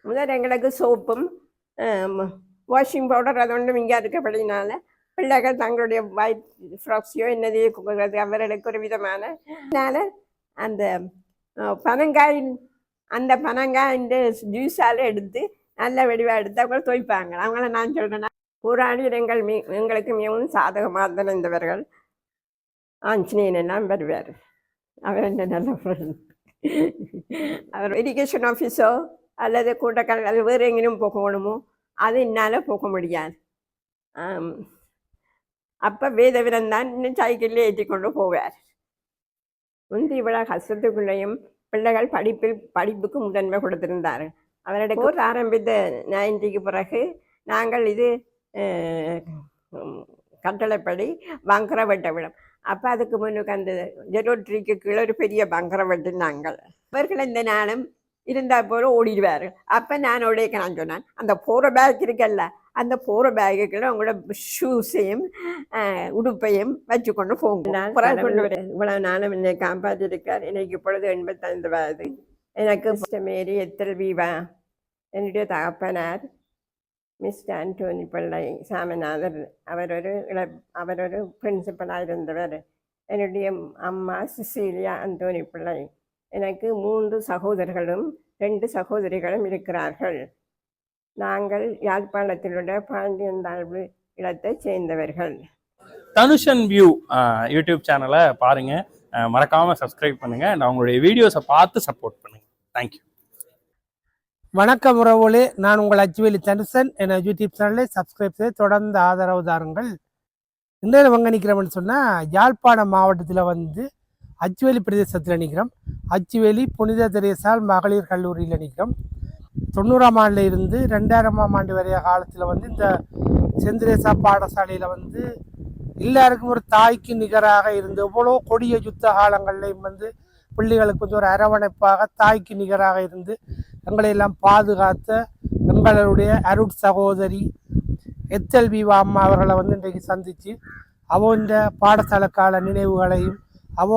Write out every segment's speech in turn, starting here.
முதல் எங்களுக்கு சோப்பும் வாஷிங் பவுடர் அது ஒன்றும் இங்கே இருக்கப்படினால பிள்ளைகள் தங்களுடைய ஒயிட் ஃப்ராக்ஸையோ என்னதையோ கொடுக்குறது அவர்களுக்கு ஒரு விதமான அந்த பனங்காயின் அந்த பனங்காயின் ஜூஸால் எடுத்து நல்ல வடிவாக எடுத்து அவங்க துவைப்பாங்க. அவங்கள நான் சொல்கிறேன்னா புராணியர் எங்களுக்கு மிகவும் சாதகமாக இருந்தவர்கள். ஆஞ்சநேயன் எல்லாம் வருவார். அவர் என்ன நல்ல ஃப்ரெண்ட். அவர் எஜுகேஷன் ஆஃபீஸோ அல்லது கூட்டக்கல் அது வேறு எங்கேயும் போகணுமோ அது என்னால் போக முடியாது. அப்போ வேதவிரன் தான் இன்னும் சைக்கிளில் ஏற்றி கொண்டு போவார். முந்தி இவ்வளோ கஷ்டத்துக்குள்ளேயும் பிள்ளைகள் படிப்புக்கு முதன்மை கொடுத்திருந்தார். அவருடைய கோர்ஸ் ஆரம்பித்த 90க்கு பிறகு நாங்கள் இது கட்டளைப்படி பங்கரை வெட்ட விடும். அப்போ அதுக்கு முன்னுக்கு அந்த ஜெரோட்ரிக்கு கீழே ஒரு பெரிய பங்கரை வெட்டினாங்கள். இவர்கள் இந்த நாளும் இருந்தால் போல ஓடிடுவார். அப்போ நான் உடையக்க நான் சொன்னேன், அந்த போகிற பேக் இருக்கல்ல, அந்த போகிற பேக்குக்குள்ள உங்களோட ஷூஸையும் உடுப்பையும் வச்சு கொண்டு போங்க. கொண்டு வரேன். இவ்வளோ நானும் என்னை காப்பாற்றிருக்கார். எனக்கு இப்பொழுது 85 வயது. எனக்கு மேரி எத்தல்விவா என்னுடைய தகப்பனார் மிஸ்டர் ஆண்டோனி பிள்ளை சாமிநாதர். அவர் ஒரு பிரின்சிபலாக இருந்தவர். என்னுடைய அம்மா சிசீலியா அந்தோனி பிள்ளை. எனக்கு 3 சகோதரர்களும் 2 சகோதரிகளும் இருக்கிறார்கள். நாங்கள் யாழ்ப்பாணத்திலுள்ள பாண்டியந்தாழ்வு இடத்தை சேர்ந்தவர்கள். தனுஷன் வியூ யூடியூப் சேனலை பாருங்க, மறக்காம சப்ஸ்கிரைப் பண்ணுங்க. நான் உங்களுடைய வீடியோஸை பார்த்து சப்போர்ட் பண்ணுங்க. தேங்க்யூ. வணக்கம் உறவுகளே, நான் உங்கள் அச்சுவேலி தனுஷன். என யூடியூப் சேனலை சப்ஸ்கிரைப் செய்து தொடர்ந்து ஆதரவு தாருங்கள். இன்னும் வங்க நிற்கிறோம்னு சொன்னால் யாழ்ப்பாணம் மாவட்டத்தில் அச்சுவேலி பிரதேசத்தில் நிற்கிறோம். அச்சுவேலி புனித தெரேசாள் மகளிர் கல்லூரியில் நிற்கிறோம். 90ஆம் ஆண்டில் இருந்து 2000ஆம் ஆண்டு வரைய காலத்தில் இந்த செந்திரேசா பாடசாலையில் எல்லாருக்கும் ஒரு தாய்க்கு நிகராக இருந்து எவ்வளோ கொடிய யுத்த காலங்கள்லையும் பிள்ளைகளுக்கு ஒரு அரவணைப்பாக தாய்க்கு நிகராக இருந்து எங்களை எல்லாம் பாதுகாத்த எங்களுடைய அருட் சகோதரி எத்தல்விவா அம்மா அவர்களை இன்றைக்கு சந்தித்து இந்த பாடசாலை கால நினைவுகளையும்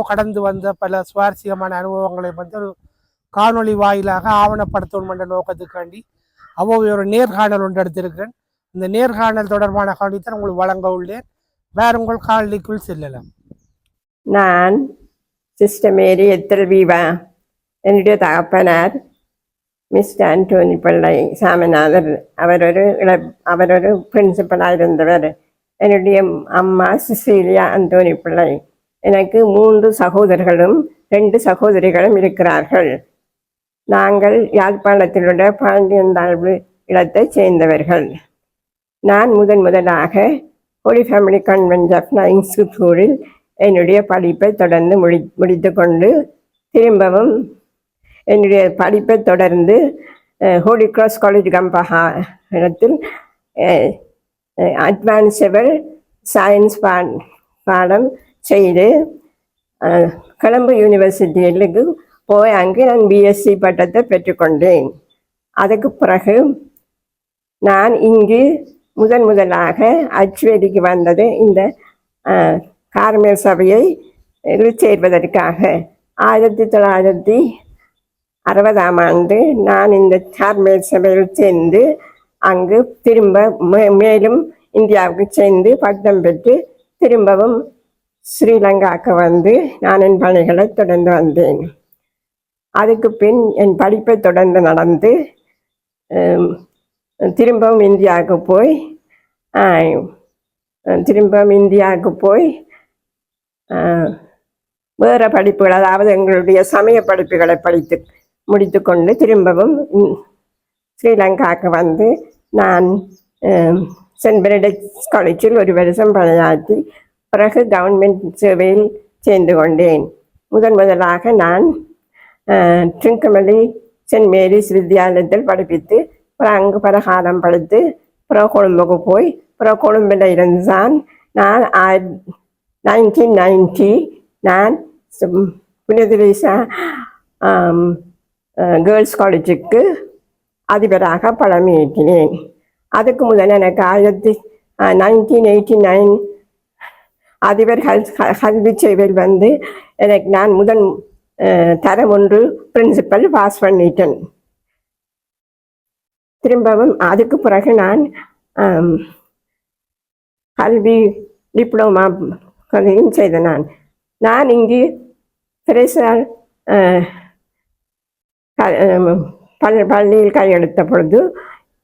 கடந்து வந்த பல சுவாரஸ்யமான அனுபவங்களையும் ஒரு காணொளி வாயிலாக ஆவணப்படுத்தணும் என்ற நோக்கத்துக்காண்டி ஒரு நேர்காணல் ஒன்று எடுத்திருக்கிறேன். இந்த நேர்காணல் தொடர்பான காணொளியை உங்களுக்கு வழங்க உள்ளேன். வேற உங்கள் காணொளிக்குள் செல்லலாம். நான் சிஸ்டர் மேரி எத்தல்விவா என்னுடைய தகப்பனார் மிஸ்டர் ஆண்டோனி பிள்ளை சாமிநாதர். அவர் ஒரு பிரின்சிபலாக இருந்தவர். என்னுடைய அம்மா சிசீலியா அந்தோனி பிள்ளை. எனக்கு 3 சகோதரர்களும் 2 சகோதரிகளும் இருக்கிறார்கள். நாங்கள் யாழ்ப்பாணத்திலுள்ள பாண்டியந்தாழ்வு இடத்தை சேர்ந்தவர்கள். நான் முதலாக ஹோலி ஃபேமிலி கான்வென்ட் ஆஃப் இன்ஸ்டிடியூட்டில் என்னுடைய படிப்பை தொடர்ந்து முடித்து கொண்டு திரும்பவும் என்னுடைய படிப்பை தொடர்ந்து ஹோலி கிராஸ் காலேஜ் கம்பஹா இடத்தில் அட்வான்ஸபிள் சயின்ஸ் பாடம் செய்து கொலம்பு யூனிவர்சிட்டிகளுக்கு போய் அங்கே நான் பிஎஸ்சி பட்டத்தை பெற்றுக்கொண்டேன். அதுக்கு பிறகு நான் இங்கு முதலாக அச்சுவேலிக்கு வந்தது இந்த கார்மேல் சபையை சேர்வதற்காக. 1960ஆம் ஆண்டு நான் இந்த கார்மேல் சபையில் சேர்ந்து அங்கு திரும்ப மேலும் இந்தியாவுக்கு சேர்ந்து பட்டம் பெற்று திரும்பவும் ஸ்ரீலங்காவுக்கு நான் என் பணிகளை தொடர்ந்து வந்தேன். அதுக்கு பின் என் படிப்பை தொடர்ந்து நடந்து திரும்பவும் இந்தியாவுக்கு போய் வேறு படிப்புகள், அதாவது எங்களுடைய சமய படிப்புகளை முடித்து கொண்டு திரும்பவும் ஸ்ரீலங்காவுக்கு நான் சென்ட் பெனடிக்ட் காலேஜில் 1 வருஷம் பணியாற்றி பிறகு கவர்மெண்ட் சேவையில் சேர்ந்து கொண்டேன். முதலாக நான் ட்ரிங்கமலி சென்ட் மேரிஸ் வித்யாலயத்தில் படிப்பித்து அங்கு பிரகாரம் படித்து கொழும்புக்கு போய் கொழும்பில் இருந்தான். நான் 1990 நான் புனித தெரேசா கேர்ள்ஸ் காலேஜுக்கு அதிபராக பழமையேற்றினேன். அதுக்கு முதல் எனக்கு 1989 அதிபர் கல்வி சேவையில் எனக்கு நான் தரம் 1 பிரின்சிபல் பாஸ் பண்ணிட்டேன். திரும்பவும் அதுக்கு பிறகு நான் கல்வி டிப்ளமா அதையும் செய்த நான் இங்கு பிரேசால் பள்ளியில் கையெழுத்த பொழுது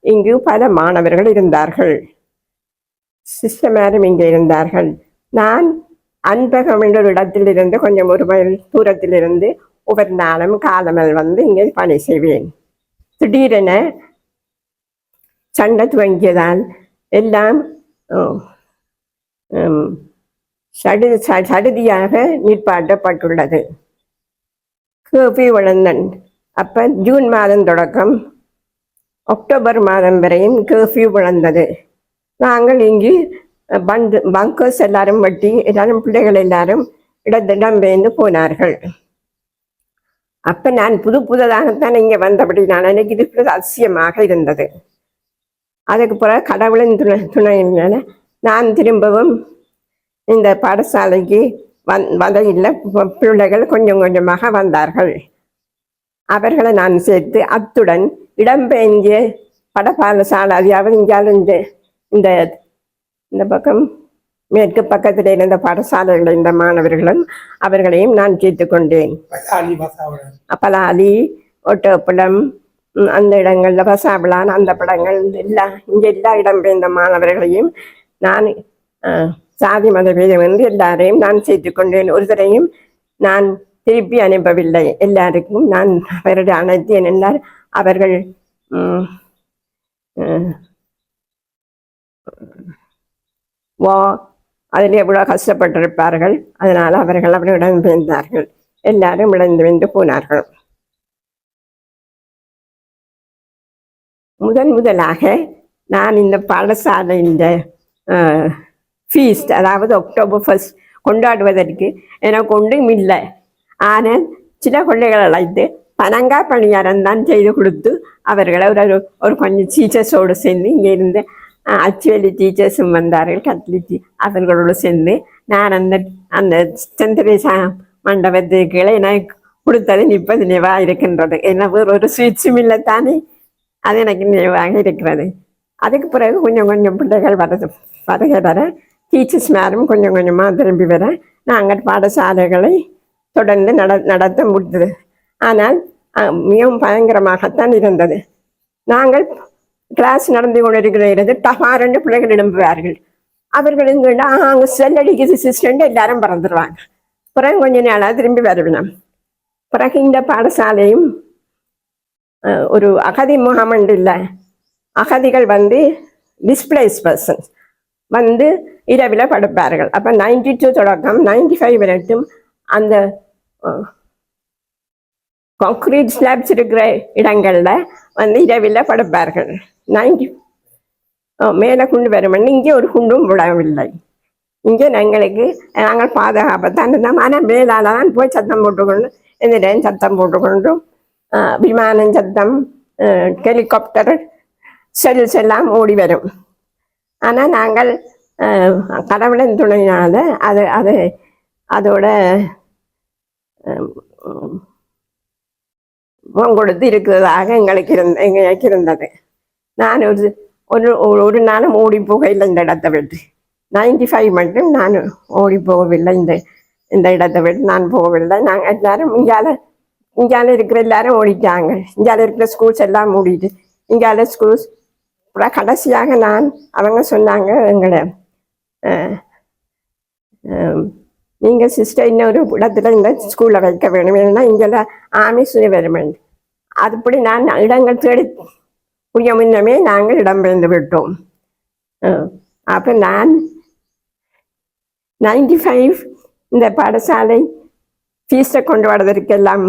இங்கு பல மாணவர்கள் இருந்தார்கள், சிஸ்டமாரும் இங்கே இருந்தார்கள். நான் அன்பகம் என்ற ஒரு இடத்திலிருந்து கொஞ்சம் ஒரு மைல் தூரத்திலிருந்து ஒவ்வொரு நாளும் காலமல் வந்து இங்கே பணி செய்வேன். திடீரென சண்டை துவங்கியதால் எல்லாம் சடுதியாக நிற்பாட்டப்பட்டுள்ளது. கேபி வளர்ந்தன். அப்போ ஜூன் மாதம் தொடக்கம் அக்டோபர் மாதம் வரையும் கர்ஃப்யூ விழுந்தது. நாங்கள் இங்கு பங்கர்ஸ் எல்லாரும் வெட்டி எல்லாரும் பிள்ளைகள் எல்லாரும் இடம்பெயர்ந்து போனார்கள். அப்போ நான் புதுதாகத்தான் இங்கே வந்தபடி நான் எனக்கு இது அதிசயமாக இருந்தது. அதுக்கு பிறகு கடவுளின் துணையினால நான் திரும்பவும் இந்த பாடசாலைக்கு வதையில் பிள்ளைகள் கொஞ்சம் கொஞ்சமாக வந்தார்கள். அவர்களை நான் சேர்த்து அத்துடன் இடம்பெயர்ந்த பாடசாலை அதாவது இங்கால இந்த இந்த பக்கம் மேற்கு பக்கத்தில் இருந்த பாடசாலைகள் இந்த மாணவர்களும் அவர்களையும் நான் சேர்த்து கொண்டேன். பலாலி, ஒட்டப்படம், அந்த இடங்கள்ல பசாபிளான், அந்த படங்கள் எல்லாம் இங்கே எல்லா இடம்பெயர்ந்த மாணவர்களையும் நான் சாதி மத பேதம் என்று எல்லாரையும் நான் சேர்த்து கொண்டேன். ஒருத்தரையும் நான் திருப்பி அனுப்பவில்லை. எல்லாருக்கும் நான் அவருடைய அனைத்தேன் என்றால் அவர்கள் அதில் எவ்வளோ கஷ்டப்பட்டிருப்பார்கள். அதனால் அவர்கள் அவரிடம் பெயர்ந்தார்கள். எல்லாரும் இழந்து வென்று போனார்கள். முதலாக நான் இந்த பாடசாலையின் ஃபீஸ்ட் அதாவது அக்டோபர் 1 கொண்டாடுவதற்கு எனக்கு ஒன்றும் இல்லை. ஆனால் சில கொள்ளைகள் அழைத்து பனங்காய் பணியாரம் தான் செய்து கொடுத்து அவர்களை ஒரு கொஞ்சம் டீச்சர்ஸோடு சேர்ந்து இங்கே இருந்து அச்சுவலி டீச்சர்ஸும் வந்தார்கள், கத்லிச்சி அவர்களோடு சேர்ந்து நான் அந்த சந்திரேசா மண்டபத்துக்கு எனக்கு கொடுத்தது இப்போது நினைவாக இருக்கின்றது. ஏன்னா ஒரு ஸ்வீட்ஸும் இல்லை தானே, அது எனக்கு நினைவாக இருக்கிறது. அதுக்கு பிறகு கொஞ்சம் கொஞ்சம் பிள்ளைகள் வர டீச்சர்ஸ் மேரும் கொஞ்சம் கொஞ்சமாக திரும்பி வர நாங்கள் பாடசாலைகளை தொடர்ந்து நடத்த முடிந்தது. ஆனால் மிகவும் பயங்கரமாகத்தான் இருந்தது. நாங்கள் கிளாஸ் நடந்து கொண்டிருக்கிறது டபாரண்டு பிள்ளைகள் எழும்புவார்கள். அவர்கள் அங்கே செல் அடிக்கிறது சிஸ்டண்ட் எல்லாரும் பறந்துடுவாங்க. பிறகு கொஞ்ச நாளாக திரும்பி வருவினோம். பிறகு இந்த பாடசாலையும் ஒரு அகதி முகாம் இல்லை, அகதிகள் வந்து டிஸ்பிளேஸ் பர்சன்ஸ் வந்து இரவில் படுப்பார்கள். அப்போ 92 தொடக்கம் 95 வரைக்கும் அந்த கான்கிரீட் ஸ்லாப்ஸ் இருக்கிற இடங்களில் வந்து இரவில் படுப்பார்கள். 90 மேலே குண்டு வருமன்னு இங்கே ஒரு குண்டும் விடவில்லை. இங்கே நாங்கள் பாதுகாப்பாக தான் இருந்தோம். ஆனால் மேலால் தான் போய் சத்தம் போட்டுக்கொண்டு எந்திரன் சத்தம் போட்டுக்கொண்டும் விமானம் சத்தம், ஹெலிகாப்டர் செல்ஸ் எல்லாம் ஓடி வரும். ஆனால் நாங்கள் கடவுளின் துணையினால் அதோட கொடுத்து இருக்கிறதாக எங்களுக்கு இருந்தது. நான் ஒரு நாளும் ஓடி போகவில்லை இந்த இடத்தை விட்டு. 95 மட்டும் நான் ஓடி போகவில்லை. இந்த இடத்தை விட்டு நான் போகவில்லை. நாங்கள் எல்லாரும் இங்கால இருக்கிற எல்லாரும் ஓடிட்டாங்க. இங்கால இருக்கிற ஸ்கூல்ஸ் எல்லாம் மூடிட்டு இங்கால ஸ்கூல்ஸ் கடைசியாக அவங்க சொன்னாங்க எங்களை நீங்கள் சிஸ்டர் இன்னொரு இடத்துல இந்த ஸ்கூலில் வைக்க வேணும், ஏன்னா இங்கெல்லாம் ஆமி சுய வருமன். அதுபடி நான் இடங்கள் தேடி புரிய முன்னமே நாங்கள் இடம்பெயர்ந்து விட்டோம். அப்போ நான் 95 இந்த பாடசாலை ஃபீஸை கொண்டு வரதற்கெல்லாம்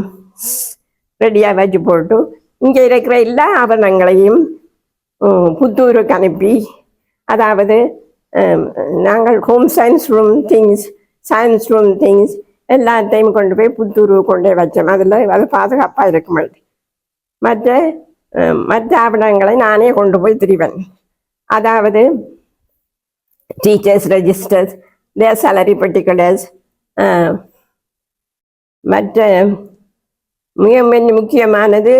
ரெடியாக வச்சு போட்டு இங்கே இருக்கிற எல்லா ஆவணங்களையும் புத்தூருக்கு அனுப்பி, அதாவது நாங்கள் home science room things, science room things எல்லாத்தையும் கொண்டு போய் புத்தூருக்கு கொண்டு வச்சோம். அது பாதுகாப்பாக இருக்க மாட்டேன். மற்ற ஆவணங்களை நானே கொண்டு போய் திரிவேன். அதாவது teachers registers, their salary particulars, மற்ற மிக முக்கியமானது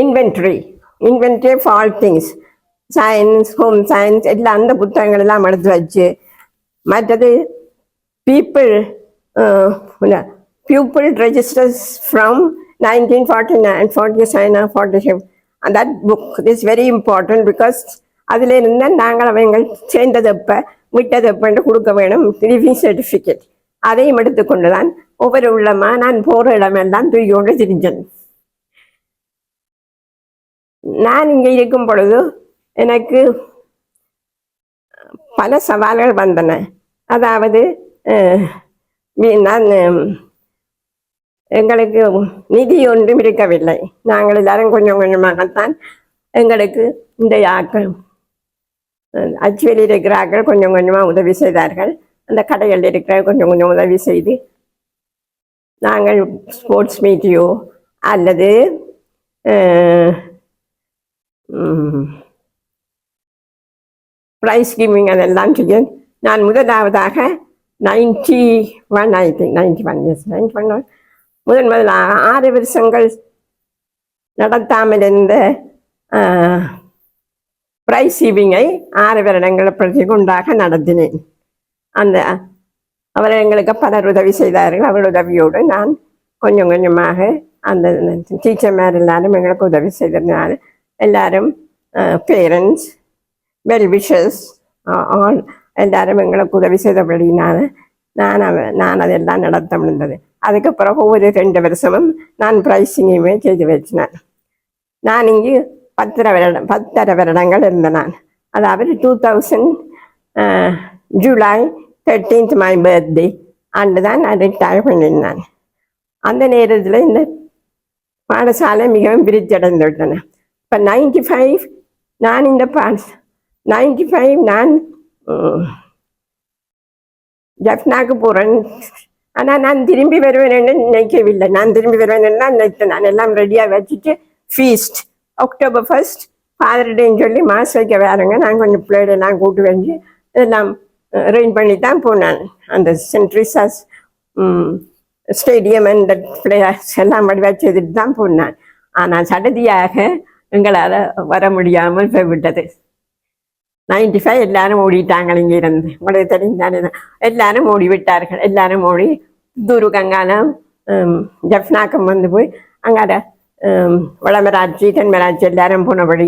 inventory of all things, science, home science எல்லாம் அந்த புத்தகங்கள் எல்லாம் எடுத்து வச்சு, மற்றது people pupil registers from 1949, 47 or 47. And that book is very important because அதில் இருந்து நாங்கள் அவங்க சேர்ந்தது எப்போ விட்டது எப்போன்னு கொடுக்க வேணும் லிவிங் சர்டிஃபிகேட். அதையும் எடுத்துக்கொண்டு தான் ஒவ்வொரு உள்ளமா நான் போகிற இடமெல்லாம் தூக்கி கொண்டு திரிஞ்சேன். நான் இங்கே இருக்கும் பொழுது எனக்கு பல சவால்கள் வந்தன. அதாவது நான் எங்களுக்கு நிதி ஒன்றும் இருக்கவில்லை. நாங்கள் எல்லாரும் கொஞ்சம் கொஞ்சமாகத்தான் எங்களுக்கு இந்த ஆக்கள் அச்சுவலியில் இருக்கிறார்கள் கொஞ்சம் கொஞ்சமாக உதவி செய்தார்கள். அந்த கடைகளில் இருக்கிற கொஞ்சம் கொஞ்சம் உதவி செய்து நாங்கள் ஸ்போர்ட்ஸ் மீட்டையோ அல்லது ப்ரைஸ் கிவிங் அதெல்லாம் செய்ய நான் முதலாவதாக 91 I think 91 yes 91 முதல் 6 வருஷங்கள் நடத்தாமல் இருந்த ப்ரைஸ் கிவிங்கை 6 வருடங்களை பிரதி கொண்டாக நடத்தினேன். அந்த அவர் எங்களுக்கு பலர் உதவி செய்தார்கள். அவர் உதவியோடு நான் கொஞ்சம் கொஞ்சமாக அந்த டீச்சர்மார் எல்லாரும் எங்களுக்கு உதவி செய்ததுனால எல்லாரும் பேரண்ட்ஸ் வெல் விஷஸ் ஆல் எல்லாரும் எங்களுக்கு உதவி செய்தபடினால நான் அதெல்லாம் நடத்த முடிந்தது. அதுக்கு பிறகு ஒரு 2 வருஷமும் நான் ப்ரைஸிங்குமே செய்து வச்சினேன். நான் இங்கு 10 வருடங்கள் இருந்தேன். நான் அதாவது 2000 July 13th my birthday அன்று தான் நான் ரிட்டையர் பண்ணியிருந்தேன். அந்த நேரத்தில் இந்த பாடசாலை மிகவும் விருச்சடைந்து விட்டன. இப்போ 95 நான் இந்த 95 நான் ஜப்னாக்கு போகிறேன். ஆனால் நான் திரும்பி வருவேன்னு நினைக்கவில்லை. நான் திரும்பி வருவேன்னு தான் நினைத்தேன். நான் எல்லாம் ரெடியாக வச்சுட்டு ஃபீஸ்ட் October 1st ஃபாதர் டேன்னு சொல்லி மாஸ் வைக்க வேறுங்க. நான் கொஞ்சம் பிள்ளைகளெல்லாம் கூட்டு வச்சு இதெல்லாம் அரேஞ்ச் பண்ணி தான் போனேன். அந்த சென்ட் ரிசாஸ் ஸ்டேடியம் அந்த பிளேயர்ஸ் எல்லாம் வடிவா செய்துட்டு தான் போனேன். ஆனால் சடதியாக எங்களால் வர முடியாமல் போய்விட்டது. 95 எல்லாரும் ஓடிட்டாங்க. இங்கே இருந்து உங்களுக்கு தெரிந்தானே எல்லாரும் ஓடி விட்டார்கள். எல்லாரும் ஓடி தூருக்கங்காலம் ஜப்னாக்கம் வந்து போய் அங்கே வளமராட்சி தென்மராட்சி எல்லாரும் போனபடி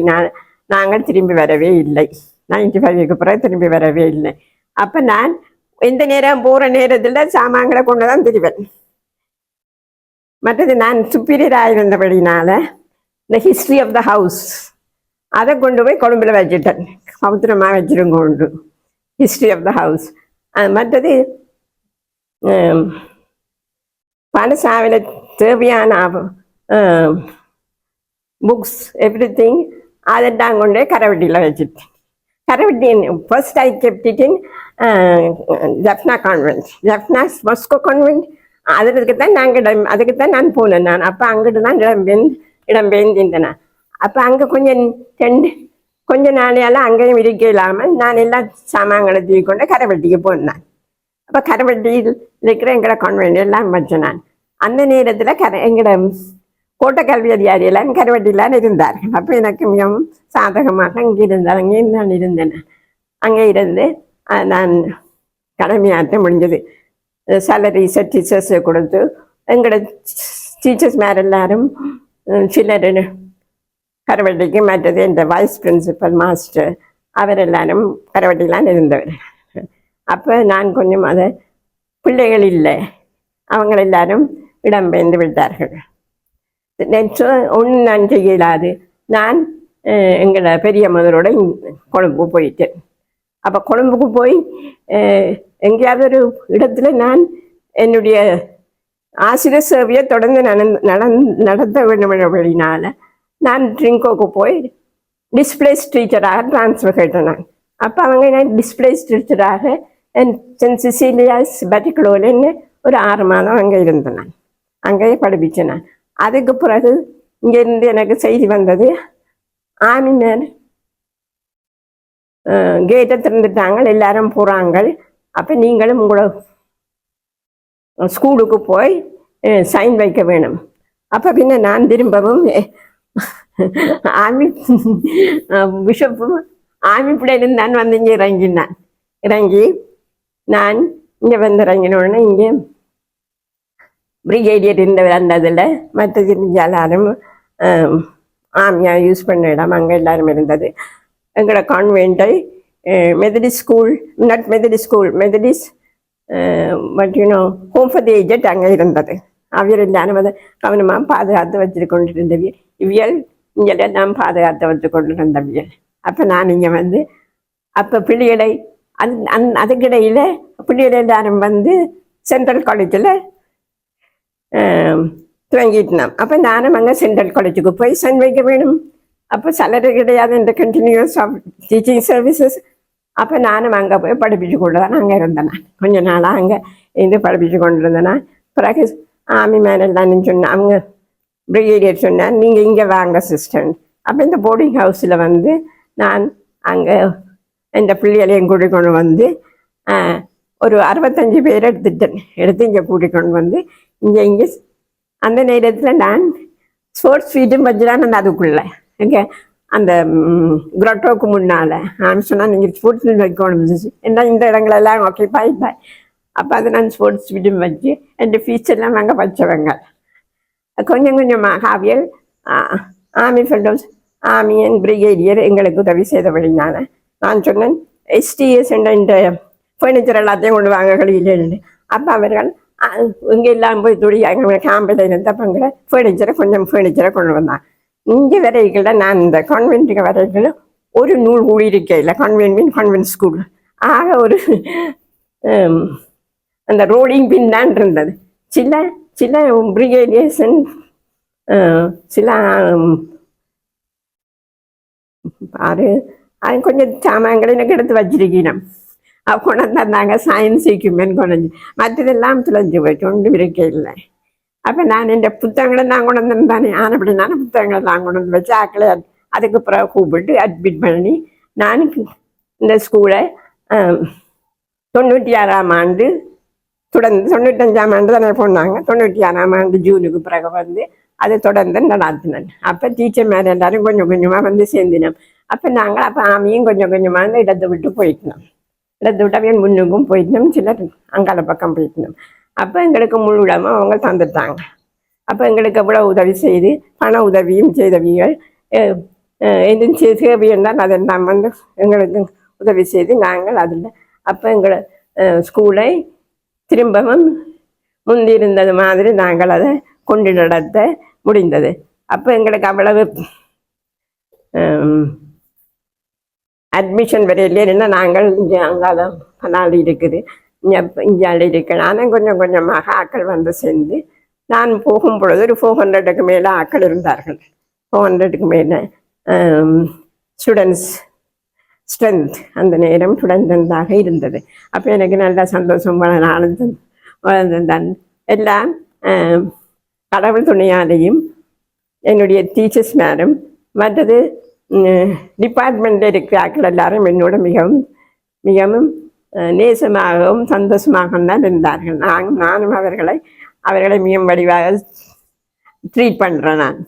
நாங்கள் திரும்பி வரவே இல்லை. 95க்கு பிறகு திரும்பி வரவே இல்லை. அப்போ நான் எந்த நேரம் போகிற நேரத்தில் சாமான்களை கொண்டு தான் திரிவேன். மற்றது நான் சுப்பீரியராக இருந்தபடினால இந்த ஹிஸ்ட்ரி ஆஃப் த ஹவுஸ் அதை கொண்டு போய் கொழும்புல வச்சுட்டேன். பவித்திரமாக வச்சிருங்க உண்டு ஹிஸ்ட்ரி ஆஃப் த ஹவுஸ். மற்றது பாடசாலையில் தேவையான புக்ஸ் எவ்ரி திங் அதெல்லாம் கொண்டு கரவட்டியில் வச்சுட்டேன். Karaveddy first I kept it in Jaffna convent, Jaffna மஸ்கோ கான்வென்ட். அதுக்கு தான் நான் போனேன். நான் அப்போ அங்கிட்டு தான் இடம்பெயர்ந்திருந்தேன். அப்போ அங்கே கொஞ்ச நாளையெல்லாம் அங்கேயும் இருக்க இல்லாமல் நான் எல்லா சாமான்களை தூக்கி கொண்டு கரைவட்டிக்கு போனேன். அப்போ கரைவட்டியில் இருக்கிற எங்களோட கான்வென்ட் எல்லாம் வச்சேன். நான் அந்த நேரத்தில் எங்களோட கோட்டை கல்வி அதிகாரியெல்லாம் கரைவட்டிலாம் இருந்தார்கள். அப்போ எனக்கு மிகவும் சாதகமாக அங்கே நான் இருந்தேன். அங்கே இருந்து நான் கடமையாற்ற முடிஞ்சது. சேலரிஸை டீச்சர்ஸை கொடுத்து எங்களோட டீச்சர்ஸ் மேலே எல்லாரும் சிலர் கரவட்டிக்கு மற்றது இந்த வைஸ் பிரின்சிபல் மாஸ்டர் அவர் எல்லாரும் கரவட்டிலாம் இருந்தவர். அப்போ நான் கொஞ்சம் அதை பிள்ளைகள் இல்லை அவங்க எல்லாரும் இடம்பெயர்ந்து விட்டார்கள். ஒன்று நான் செய்யலாது. நான் எங்களை பெரிய மதரோட கொழும்பு போயிட்டேன். அப்போ கொழும்புக்கு போய் எங்கேயாவது ஒரு இடத்துல நான் என்னுடைய ஆசிரியர் சேவையை தொடர்ந்து நடத்த வேண்டும் அப்படினால நான் ட்ரிங்கோக்கு போய் டிஸ்பிளேஸ் டீச்சராக ட்ரான்ஸ்ஃபர் கேட்டேன். நான் அப்போ அவங்க நான் டிஸ்பிளேஸ் டீச்சராக சென்ட் சிசிலியாஸ் பட்டிக்குலோன்னு ஒரு 6 மாதம் அங்கே இருந்தேன். நான் அங்கேயே படிப்பிச்சேன். நான் அதுக்கு பிறகு இங்கேருந்து எனக்கு செய்தி வந்தது, ஆமினர் கேட்டை திறந்துட்டாங்க, எல்லாரும் போகிறாங்க. அப்போ நீங்களும் உங்களோட ஸ்கூலுக்கு போய் சைன் வைக்க வேணும். அப்போ பின்ன நான் திரும்பவும் ஆமி பிஷப்பும் ஆமி பிள்ளையிலும் தான் வந்து இங்கே இறங்கினான். இறங்கி நான் இங்கே வந்து இறங்கினோடனே இங்கே பிரிகேடியர் இருந்தவர் அந்த இதில் மற்றது எல்லாரும் ஆமியாக யூஸ் பண்ண இடம் அங்கே எல்லாரும் இருந்தது. எங்களோட கான்வென்ட்டை Methodist school, not Methodist school, Methodist but you know home for the aged அங்கே இருந்தது. அவியல் எல்லாரும் அதை கவனமாக பாதுகாத்து வச்சு கொண்டிருந்தவியல். இவியல் இங்கே நான் பாதுகாத்து வச்சு கொண்டிருந்தவியல். அப்போ நான் இங்கே வந்து அப்போ பிள்ளைகளை அதுக்கிடையில் பிள்ளைகள் எல்லாரும் வந்து சென்ட்ரல் காலேஜில் துவங்கிட்டோம். அப்போ நானும் அங்கே சென்ட்ரல் காலேஜுக்கு போய் சன் வைக்க வேணும். அப்போ சேலரி கிடையாது இந்த கண்டினியூஸ் ஆஃப் டீச்சிங் சர்வீசஸ். அப்போ நானும் அங்கே போய் படிப்பிச்சு கொண்டு தான் அங்கே இருந்தேன். கொஞ்ச நாளாக அங்கே இருந்து படிப்பிச்சு கொண்டு இருந்தேன். பிறகு ஆமி மேனெல்லாம் சொன்னேன், அவங்க பிரிகேடியர் சொன்னேன், நீங்கள் இங்கே வாங்க சிஸ்டர். அப்போ இந்த போர்டிங் ஹவுஸில் வந்து நான் அங்கே இந்த பிள்ளைகளையும் கூட்டிக்கொண்டு வந்து ஒரு 65 பேர் எடுத்து இங்கே கூட்டிக்கொண்டு வந்து இங்கே அந்த நேரத்தில் நான் ஸ்போர்ட்ஸ் ஃபீட்டும் வச்சுதான் அந்த அதுக்குள்ளே இங்கே அந்த குரோட்டோவுக்கு முன்னால் நான் சொன்னால் நீங்கள் ஸ்போர்ட்ஸ் ஃபீல்டு வைக்கணும் ஏன்னா இந்த இடங்களெல்லாம் ஆக்கியபை இல்லை. அப்போ அதை நான் ஸ்போர்ட்ஸ் ஃபீல்டும் வச்சு என் ஃபீஸ் எல்லாம் நாங்கள் வச்சவங்க. கொஞ்சம் கொஞ்சமாக அவியல் army fellows, army and brigadier எங்களுக்கு உதவி செய்தபடினால நான் சொன்னேன் எஸ்டிஎஸ் என்ற இந்த ஃபர்னிச்சர் எல்லாத்தையும் கொண்டு வாங்க கடையில். அப்போ அவர்கள் இங்கே எல்லாம் போய் துணி அங்கே கேம்பில் இருந்தப்பங்களை ஃபர்னிச்சரை கொண்டு வந்தாங்க. இங்கே வரைகளை நான் இந்த கான்வென்ட்டுக்கு வரைகளை ஒரு நூல் கூடி இருக்கையில் கான்வென்ட் ஸ்கூல் ஆக ஒரு அந்த ரோலிங் பின் தான் இருந்தது. சில பிரிகேடியர்ஸ் சில அது கொஞ்சம் சாமான்களை எனக்கு எடுத்து வச்சிருக்கணும். கொண்டு வந்தாங்க சயின்ஸ் எக்யூப்மெண்ட் கொண்டு, மற்றதெல்லாம் துளைஞ்சு போயிட்டு ஒன்றும் இருக்க இல்லை. அப்போ நான் இந்த புத்தகங்களை நான் கொண்டு வந்தேன் தானே, ஆனப்படி நானும் புத்தகங்களை நான் கொண்டு வந்து வச்சு ஆக்களை அதுக்கு பிறகு கூப்பிட்டு அட்மிட் பண்ணி நான் இந்த ஸ்கூலை 96ஆம் ஆண்டு தொடர்ந்து 95ஆம் ஆண்டு தானே போனாங்க. 96ஆம் ஆண்டு ஜூனுக்கு பிறகு வந்து அதை தொடர்ந்து நடத்தினேன். அப்போ டீச்சர் மேலே எல்லாரும் கொஞ்சம் கொஞ்சமாக வந்து சேர்ந்தினோம். அப்போ நாங்கள் அப்போ ஆமியும் கொஞ்சம் கொஞ்சமாக இடத்தை விட்டு போயிட்டோம். இடத்தை விட்டு அப்படியே முன்னுக்கும் போயிட்டோம், சிலர் அங்கால பக்கம் போயிட்டோம். அப்போ எங்களுக்கு முழு இடமும் அவங்க தந்துட்டாங்க. அப்போ எங்களுக்கு எவ்வளோ உதவி செய்து பண உதவியும் செய்தவிகள் எதுவும் தேவை என்றால் அதெல்லாம் வந்து எங்களுக்கு உதவி செய்து நாங்கள் அதில் அப்போ எங்களை ஸ்கூலை திரும்பவும் முந்திருந்தது மாதிரி நாங்கள் அதை கொண்டு நடத்த முடிந்தது. அப்போ எங்களுக்கு அவ்வளவு அட்மிஷன் வரையிலே என்ன நாங்கள் இங்கே அங்கால பனாலி இருக்குது, இங்கே இருக்கிறேன். ஆனால் கொஞ்சம் கொஞ்சமாக ஆக்கள் வந்து சேர்ந்து நான் போகும் பொழுது ஒரு 400க்கு மேலே ஆக்கள் இருந்தார்கள். 400க்கு மேலே ஸ்டூடெண்ட்ஸ் ஸ்ட்ரென்த் அந்த நேரம் ஸ்டூடெண்ட்டாக இருந்தது. அப்போ எனக்கு நல்ல சந்தோஷம் வளர்ந்தான். எல்லாம் கடவுள் துணையாலையும் என்னுடைய டீச்சர்ஸ் மேலும் மற்றது டிபார்ட்மெண்ட்டில் இருக்கிற ஆக்கள் எல்லாரும் என்னோட மிகவும் மிகவும் நேசமாகவும் சந்தோஷமாகவும் தான் இருந்தார்கள். நானும் அவர்களை மிகவும் வடிவாக ட்ரீட் பண்ணுறேன் நான்.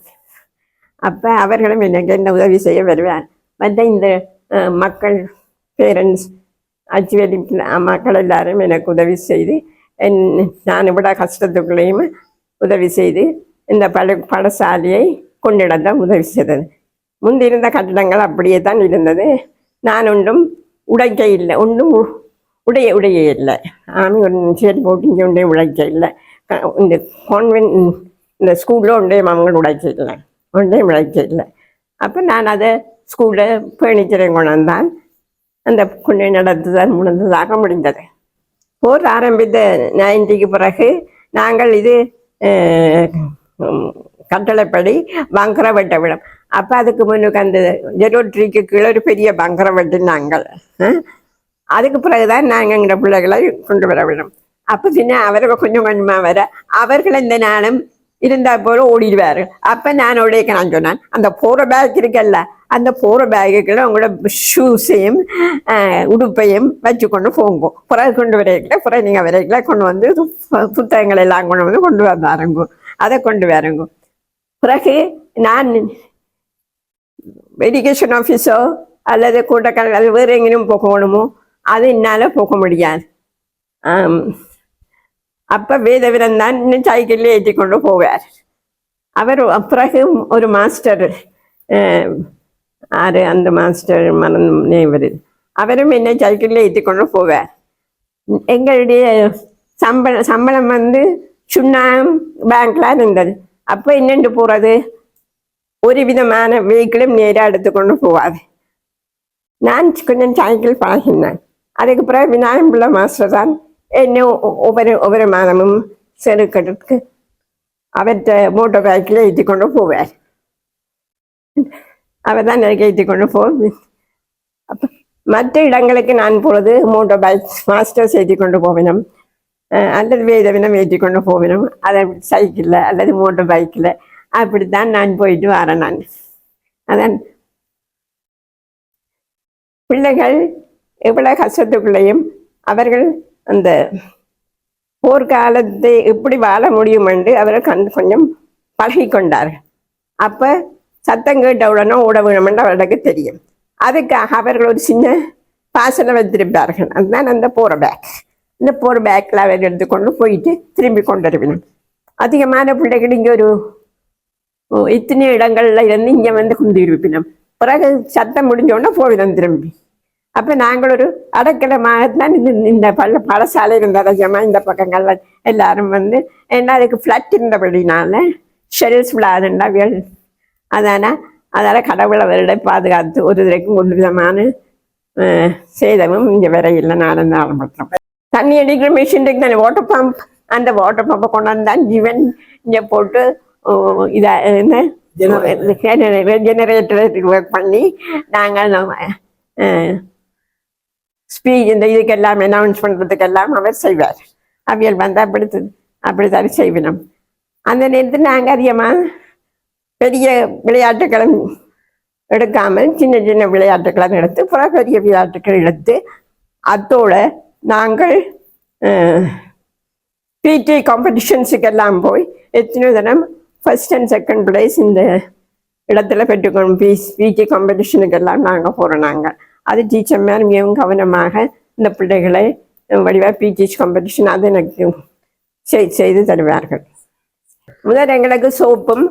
அப்போ அவர்களும் எனக்கு என்ன உதவி செய்ய வருவேன். மற்ற இந்த மக்கள் பேரண்ட்ஸ் அச்சுவலி மக்கள் எல்லாரும் எனக்கு உதவி செய்து நான் விட கஷ்டத்துக்குள்ளேயும் உதவி செய்து இந்த பாடசாலையை கொண்டிடத்தான் உதவி செய்தது. முந்திருந்த கட்டிடங்கள் அப்படியே தான் இருந்தது. நான் ஒன்றும் உடைக்க இல்லை, ஒன்றும் உடைய இல்லை. ஆமி ஒரு சேர் போட்டு இங்கே ஒன்றே உழைக்க இல்லை. இந்த கான்வென்ட் இந்த ஸ்கூலில் ஒன்றே அவங்க ஒன்றே உழைக்க இல்லை. அப்போ நான் அதை ஸ்கூலில் ஃபர்னிச்சரை கொண்டு வந்தால் அந்த கொண்டு நடத்துதான் முடிந்ததாக முடிந்தது. போர் ஆரம்பித்த 90க்கு பிறகு நாங்கள் இது கட்டளைப்படி பங்கரை வெட்ட விடும். அப்போ அதுக்கு முன்னுக்கு அந்த ஜெரோட்ரிக்கு கீழே ஒரு பெரிய பங்கரை வெட்டினாங்கள். அதுக்கு பிறகுதான் நாங்கள் எங்களோட பிள்ளைகளை கொண்டு வர விடும். அப்போ பின்ன அவர்கள் கொஞ்சம் கொஞ்சமாக வர அவர்கள் இந்த நாளும் இருந்தால் போல ஓடிடுவார். அப்போ நான் நான் சொன்னேன், அந்த போகிற பேக் இருக்குல்ல, அந்த போகிற பேக்குக்குள்ள உங்களோட ஷூஸையும் உடுப்பையும் வச்சு கொண்டு போங்க. பிறகு கொண்டு வரைக்கல, பிறகு நீங்கள் வரைக்கல கொண்டு வந்து புத்தகங்கள் எல்லாம் கொண்டு வந்தாருங்க, அதை கொண்டு வரங்க. பிறகு நான் எஜுகேஷன் ஆஃபீஸோ அல்லது கூட்டக்கல் அது வேறு எங்கேயும் போகணுமோ அது என்னால் போக முடியாது. அப்போ வேதவிரன் தான் இன்னும் சைக்கிளில் ஏற்றி கொண்டு போவார். அவர் பிறகு ஒரு மாஸ்டர், ஆறு அந்த மாஸ்டர் மறந்து அவரும் என்னை சைக்கிளில் ஏற்றி கொண்டு போவார். எங்களுடைய சம்பளம் வந்து சுண்ணாம் பேங்க்லாம் இருந்தது. அப்போ என்னென்று போகிறது, ஒரு விதமான வெஹிக்கிளும் நேராக எடுத்துக்கொண்டு போவாது. நான் கொஞ்சம் சைக்கிள் பழகினேன். அதுக்கு பிறகு விநாயகம் பிள்ளை மாஸ்டர் தான் என்ன ஒவ்வொரு மாதமும் செருக்கட்டுக்கு அவர்கிட்ட மோட்டர் பைக்கில் ஏற்றி கொண்டு போவார். அவர் தான் எனக்கு ஏற்றி கொண்டு போவார். அப்போ மற்ற இடங்களுக்கு நான் போகிறது மோட்டர் பைக் மாஸ்டர்ஸ் ஏற்றி கொண்டு போவினோம், அல்லது வேதவினம் ஏற்றி கொண்டு போவினோம், அதை சைக்கிளில் அல்லது மோட்டர் பைக்கில் அப்படித்தான் நான் போயிட்டு வரேன். நான் அதான் பிள்ளைகள் எவ்வளோ கஷ்டத்துக்குள்ளேயும் அவர்கள் அந்த போர்க்காலத்தை எப்படி வாழ முடியும் என்று அவர்கள் கொஞ்சம் பழகி கொண்டார்கள். அப்போ சத்தம் கேட்ட உடனே ஓட வேணுமென்று அவர்களுக்கு தெரியும். அதுக்காக அவர்கள் ஒரு சின்ன பாசனை வைத்திருப்பார்கள். அதுதான் அந்த போகிற பேக். இந்த போகிற பேக்கில் அவர் எடுத்துக்கொண்டு போயிட்டு திரும்பி கொண்டு வருவினோம். அதிகமான பிள்ளைகள் இங்கே ஒரு இத்தனை இடங்கள்ல இருந்து இங்கே வந்து குந்திருப்பினோம். பிறகு சத்தம் முடிஞ்சோடனே போவினோம் திரும்பி. அப்போ நாங்கள் ஒரு அடக்கலமாகத்தான் இந்த பழசாலை இருந்த அதிகமாக இந்த பக்கங்கள்ல எல்லாரும் வந்து என்ன அதுக்கு ஃப்ளட் இருந்தபடினால ஷெல்ஸ் விழாதுண்டாவியல். அதால் கடவுளை அவர்களை பாதுகாத்து ஒரு வரைக்கும் ஒரு விதமான சேதமும் இங்கே வர இல்லை. நானும் ஆரம்பித்தோம். தண்ணி அடிக்கிற மிஷின் தானே வாட்டர் பம்ப், அந்த வாட்டர் பம்பை கொண்டாந்து தான் ஜீவன் இங்கே போட்டு இதை என்ன ஜெனரேட்டர் ஒர்க் பண்ணி நாங்கள் ஸ்பீச் இந்த இதுக்கெல்லாம் அனௌன்ஸ் பண்ணுறதுக்கெல்லாம் அவர் செய்வார். அவியல் வந்து அப்படித்தான் செய்வினோம். அந்த நேரத்தில் நாங்கள் அதிகமாக பெரிய விளையாட்டுக்களும் எடுக்காமல் சின்ன சின்ன விளையாட்டுக்களை எடுத்து பிறகு பெரிய விளையாட்டுக்கள் எடுத்து அத்தோட நாங்கள் பிடி காம்படிஷன்ஸுக்கெல்லாம் போய் எத்தனை தினம் ஃபர்ஸ்ட் அண்ட் செகண்ட் ப்ரைஸ் இந்த இடத்துல பெற்றுக்கணும். பிடி காம்படிஷனுக்கெல்லாம் நாங்கள் போகிறோம். நாங்கள் அது டீச்சர் மேலே மிகவும் கவனமாக இந்த பிள்ளைகளை வடிவாக பிடி காம்படிஷன் அது எனக்கு செய்து தருவார்கள். முதல் எங்களுக்கு சோப்பும்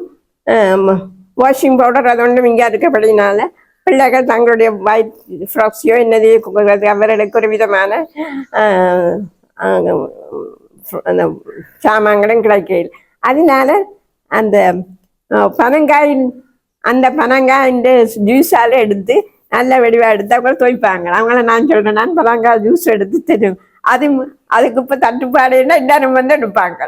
வாஷிங் பவுடர் அது ஒன்றும் இங்கே இருக்கப்படினால பிள்ளைகள் தங்களுடைய ஒயிட் ஃப்ராக்ஸையோ என்னதையோ அவர்களுக்கு ஒரு விதமான அந்த சாமான்களும் கிடைக்கல. அதனால அந்த பனங்காயின் ஜூஸால் எடுத்து நல்ல வடிவாக எடுத்து அவங்க துவைப்பாங்க. அவங்கள நான் சொல்கிறேன், நான் பனங்காய் ஜூஸ் எடுத்து தெரியும். அதுக்கு இப்போ தட்டுப்பாடுன்னா எல்லாரும் வந்து எடுப்பாங்க.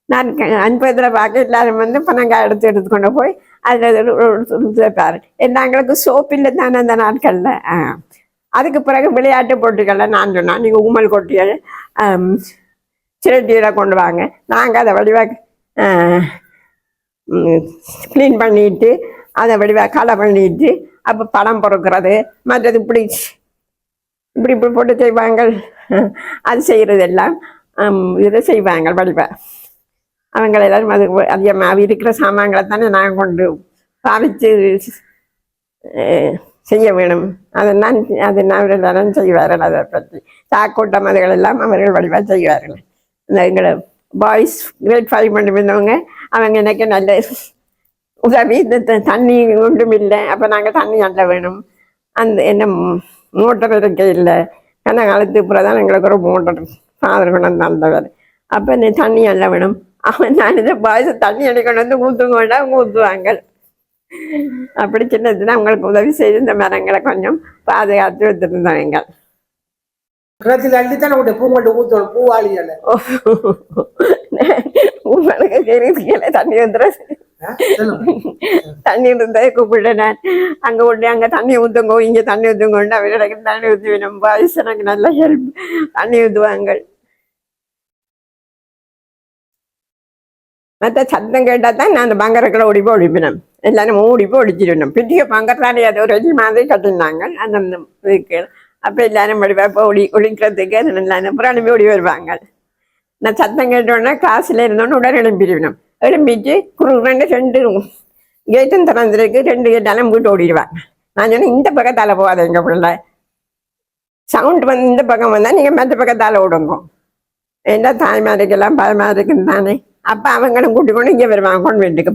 நான் அனுப்பத்தில் பார்க்க எல்லாரும் வந்து பனங்காய் எடுத்துக்கொண்டு போய் அதில் துவைப்பாரு. எங்களுக்கு சோப்பு இல்லை தானே அந்த நாட்களில். அதுக்கு பிறகு விளையாட்டு போட்டிகளில் நான் சொன்னேன், நீங்கள் உமல் கொட்டியல் சிரட்டியில் கொண்டு வாங்க, நாங்கள் அதை வடிவாக க்ளீன் பண்ணிட்டு அதை வடிவாக களை பண்ணிட்டு அப்போ படம் பொறுக்கிறது மற்றது இப்படி போட்டு செய்வாங்க. அது செய்கிறது எல்லாம் இதை செய்வாங்க வடிவாக. அவங்க எல்லாரும் அது அதிகமாக இருக்கிற சாமான்களை தானே நாங்கள் கொண்டு பாவித்து செய்ய வேணும். அது நான் எல்லாரும் செய்வார்கள். அதை பற்றி சாக்கூட்டம் அதுகள் எல்லாம் அவர்கள் வடிவாக செய்வார்கள். இந்த எங்களை பாய்ஸ் கிரேட் 5 பண்ணி இருந்தவங்க அவங்க எனக்கு நல்ல உதவி. இந்த தண்ணி ஒன்றும் இல்லை, அப்போ நாங்கள் தண்ணி நல்ல வேணும். அந்த என்ன மோட்டர் இருக்க இல்லை, ஏன்னா காலத்து பூரா தான் எங்களுக்கு ஒரு மோட்டர் ஃபாதர் கொண்டு வந்து வந்தவர். அப்போ இந்த தண்ணி நல்ல வேணும். அவன் நான் இந்த பாய்ஸ் தண்ணி அடிக்கொண்டு வந்து ஊற்றுங்கோண்டா ஊற்றுவாங்க. அப்படி சின்னதுன்னா அவங்களுக்கு உதவி செய்து இந்த மரங்களை கொஞ்சம் பாதுகாத்து வச்சுருந்தாங்க. பூவாளிகளை தண்ணி வந்துடும். தண்ணி இருந்தா கூப்பிட நான் அங்கே கொண்டு அங்கே தண்ணி ஊற்றுங்கோ, இங்கே தண்ணி ஊற்றுங்கோண்டு அவர்களுக்கு தண்ணி ஊற்றுவினோம். பாய்ஸ் எனக்கு நல்ல ஹெல்ப் தண்ணி ஊற்றுவாங்க. மற்ற சத்தம் கேட்டால் தான் நான் அந்த பங்கரக்களை ஓடிப்போ ஒழிப்பினேன். எல்லாரும் ஓடிப்போ ஒழிச்சிடணும். பெரிய பங்கத்தாலே அது ஒரு ரெண்டு மாதிரி கட்டினாங்க அந்த இதுக்கு. அப்போ எல்லாரும் வடிவாப்போ ஒழிக்கிறதுக்கு எல்லாரும் அப்புறம் எழுப்பி ஓடி வருவாங்க. நான் சத்தம் கேட்டோடனே கிளாஸில் இருந்தோன்னு உடனே எழும்பிடுவேன். எழும்பிட்டு குறுகுறண்டு 2 கேட்டும் திறந்துருக்கு, 2 கேட்டாலும் வீட்டு ஓடிடுவாங்க. நான் சொன்னேன் இந்த பக்கத்தால் போகாத எங்கள் பிள்ளை, சவுண்ட் வந்து இந்த பக்கம் வந்தால் நீங்கள் மற்ற பக்கத்தால் ஓடுங்க. ஏன்னா தாய்மாருக்கெல்லாம் பயமாக இருக்குன்னு தானே. அப்போ அவங்களும் கூட்டி கொண்டு இங்கே வருவாங்க கொண்டு வீட்டுக்கு.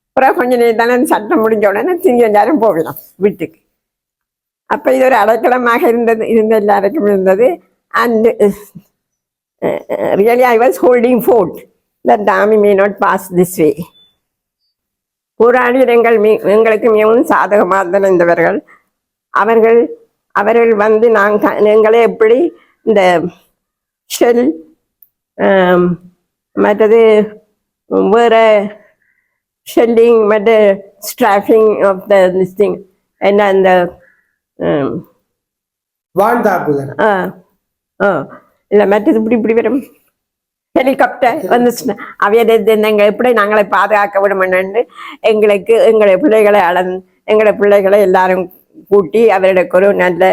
அப்புறம் கொஞ்சம் நேரத்தானே சட்டம் முடிஞ்ச உடனே திரும்பி எல்லாரும் போகலாம் வீட்டுக்கு. அப்போ இது ஒரு அடைக்கலமாக இருந்த எல்லாருக்கும் இருந்தது. And really I was holding fort that army may not pass this way. போராடியர் எங்களுக்கு மிகவும் சாதகமாக இருந்தவர்கள். அவர்கள் வந்து எங்களை எப்படி இந்த ஷெல் மற்றது வேற ஷெல்லிங் மற்ற ஸ்ட்ராஃபிங் ஆஃப் திஸ் திங் என்ன அந்த வாழ்ந்தாக்குதல் இல்லை மற்றது இப்படி வரும் ஹெலிகாப்டர் வந்துச்சுன்னா அவைய எப்படி நாங்களை பாதுகாக்க விடுமென்னு எங்களை பிள்ளைகளை எல்லாரும் கூட்டி அவர்களுக்கு ஒரு நல்ல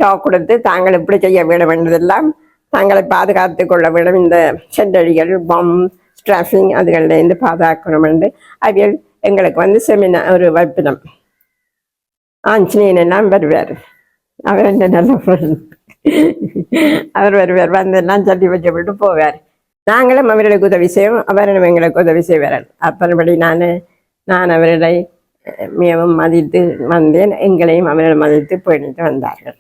டாக் கொடுத்து தாங்கள் எப்படி செய்ய வேண்டும் என்றதெல்லாம் தாங்களை பாதுகாத்து கொள்ள வேண்டும். இந்த செண்டடிகள் பாம் ஸ்ட்ராஃபிங் அதுகளிலேருந்து பாதுகாக்கணும் என்று அவையில் எங்களுக்கு வந்து செமினார் ஒரு வைப்பினம். ஆஞ்சநேயன் எல்லாம் வருவார், அவர் என்ன நல்ல ஃப்ரெண்ட், அவர் வருவார், வந்தெல்லாம் சொல்லி வச்சுவிட்டு போவார். நாங்களும் அவர்களுக்கு உதவி செய்வோம், அவர்களும் எங்களுக்கு உதவி செய்வார்கள். அப்புறம்படி நான் அவர்களை மிகவும் மதித்து வந்தேன், எங்களையும் அவர்கள் மதித்து போயிட்டு வந்தார்கள்.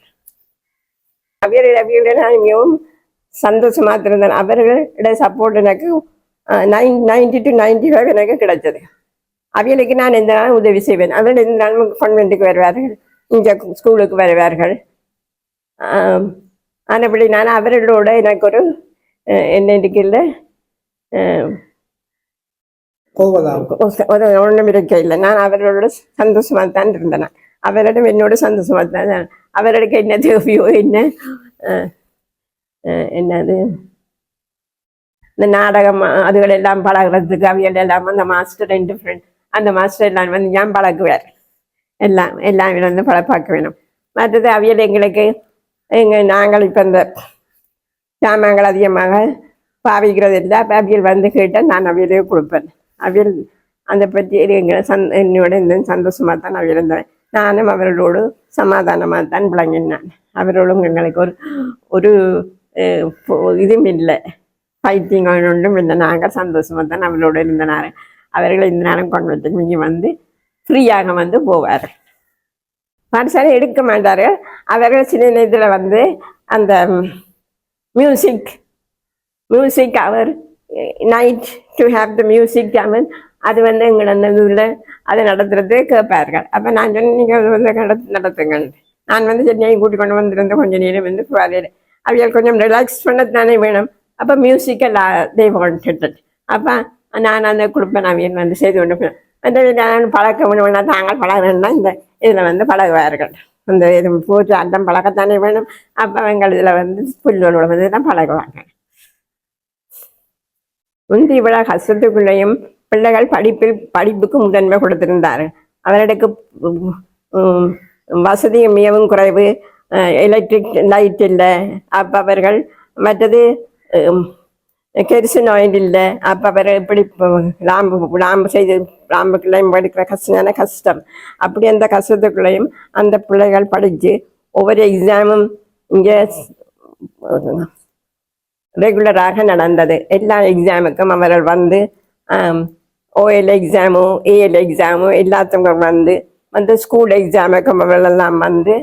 அவர்களை நான் மிகவும் சந்தோஷமாக இருந்தேன். அவர்களுடைய சப்போர்ட் எனக்கு 90 to 95 எனக்கு கிடைச்சது. அவர்களுக்கு நான் எந்த நாளும் உதவி செய்வேன். அவர்கள் எந்த நாளும் கான்வென்ட்டுக்கு வருவார்கள், இங்கே ஸ்கூலுக்கு வருவார்கள். ஆனபடி நான் அவர்களோட எனக்கு ஒரு என்ன இருக்குல்ல ஒன்றும் இருக்க இல்லை. நான் அவர்களோட சந்தோஷமாக தான் இருந்தேன். அவரிடம் என்னோட சந்தோஷமாக தான். அவர்களுக்கு என்ன தேவையோ என்னது இந்த நாடகம் அதுகளெல்லாம் பழகிறதுக்கு அவைகள் எல்லாம் அந்த மாஸ்டர் 2 ஃப்ரெண்ட் அந்த மாஸ்டர் எல்லாம் வந்து ஏன் பழகுவார், எல்லாம் வந்து பழப்பாக்க வேணும். மற்றது அவையில் எங்களுக்கு நாங்கள் இப்போ இந்த சாமான்கள் அதிகமாக பாவிக்கிறது இல்லை. அப்போ அவியல் வந்து கேட்டால் நான் அவியலே கொடுப்பேன். அவியல் அதை பற்றி என்னோட இருந்தேன், சந்தோஷமாக தான் அவியல் இருந்தேன். நானும் அவர்களோடு சமாதானமாக தான் விளங்கினான். அவர்களும் எங்களுக்கு ஒரு இதுவும் இல்லை, ஃபைட்டிங் ஒன்றும் இல்லை. நாங்கள் சந்தோஷமாக தான் அவர்களோடு இருந்தனார். அவர்கள் இந்த நேரம் கொண்டு இங்கே வந்து ஃப்ரீயாக வந்து போவார். பாடசாலை எடுக்க மாட்டார். அவர்கள் சில நேரத்தில் வந்து அந்த மியூசிக் அவர் night to have the music அவன் அது வந்து எங்களை அந்த இதில் அதை நடத்துறது கேட்பார்கள். அப்போ நான் சொன்னேன் நீங்கள் வந்து நடத்துங்கள். நான் வந்து சென்னையை கூட்டி கொண்டு வந்திருந்த கொஞ்சம் நேரம் வந்து போவார். அவைகள் கொஞ்சம் ரிலாக்ஸ் பண்ணத்தானே வேணும். அப்போ மியூசிக்கெல்லாம் தே வாண்டட். அப்போ நான் அந்த கொடுப்பேன். அவையன் வந்து செய்து கொண்டு போய் அந்த நான் பழக்க வேணும்னா தாங்கள் பழகணும்னா இந்த இதில் வந்து பழகுவார்கள். அந்த இது பூச்சி அண்டம் பழக்கத்தானே வேணும். அப்போ எங்கள் இதில் வந்து புல்லோடு வந்து தான் பழகுவாங்க. முந்தி விழா கஷ்டத்துக்குள்ளேயும் பிள்ளைகள் படிப்புக்கு முதன்மை கொடுத்திருந்தார்கள். அவர்களுக்கு வசதி மிகவும் குறைவு, எலக்ட்ரிக் லைட் இல்லை. அப்போ அவர்கள் மற்றது கெரிசன் ஆயில் இல்லை. அப்போ அவர்கள் எப்படி லாம்புக்குள்ளையும் படிக்கிற கஷ்டம். அப்படி அந்த கஷ்டத்துக்குள்ளேயும் அந்த பிள்ளைகள் படித்து ஒவ்வொரு எக்ஸாமும் இங்கே ரெகுலராக நடந்தது. எல்லா எக்ஸாமுக்கும் அவர்கள் வந்து ஓஎல் எக்ஸாமோ ஏஎல் எக்ஸாமோ எல்லாத்துக்கும் வந்து ஸ்கூல் எக்ஸாமுக்கும் அவர்களெல்லாம் வந்து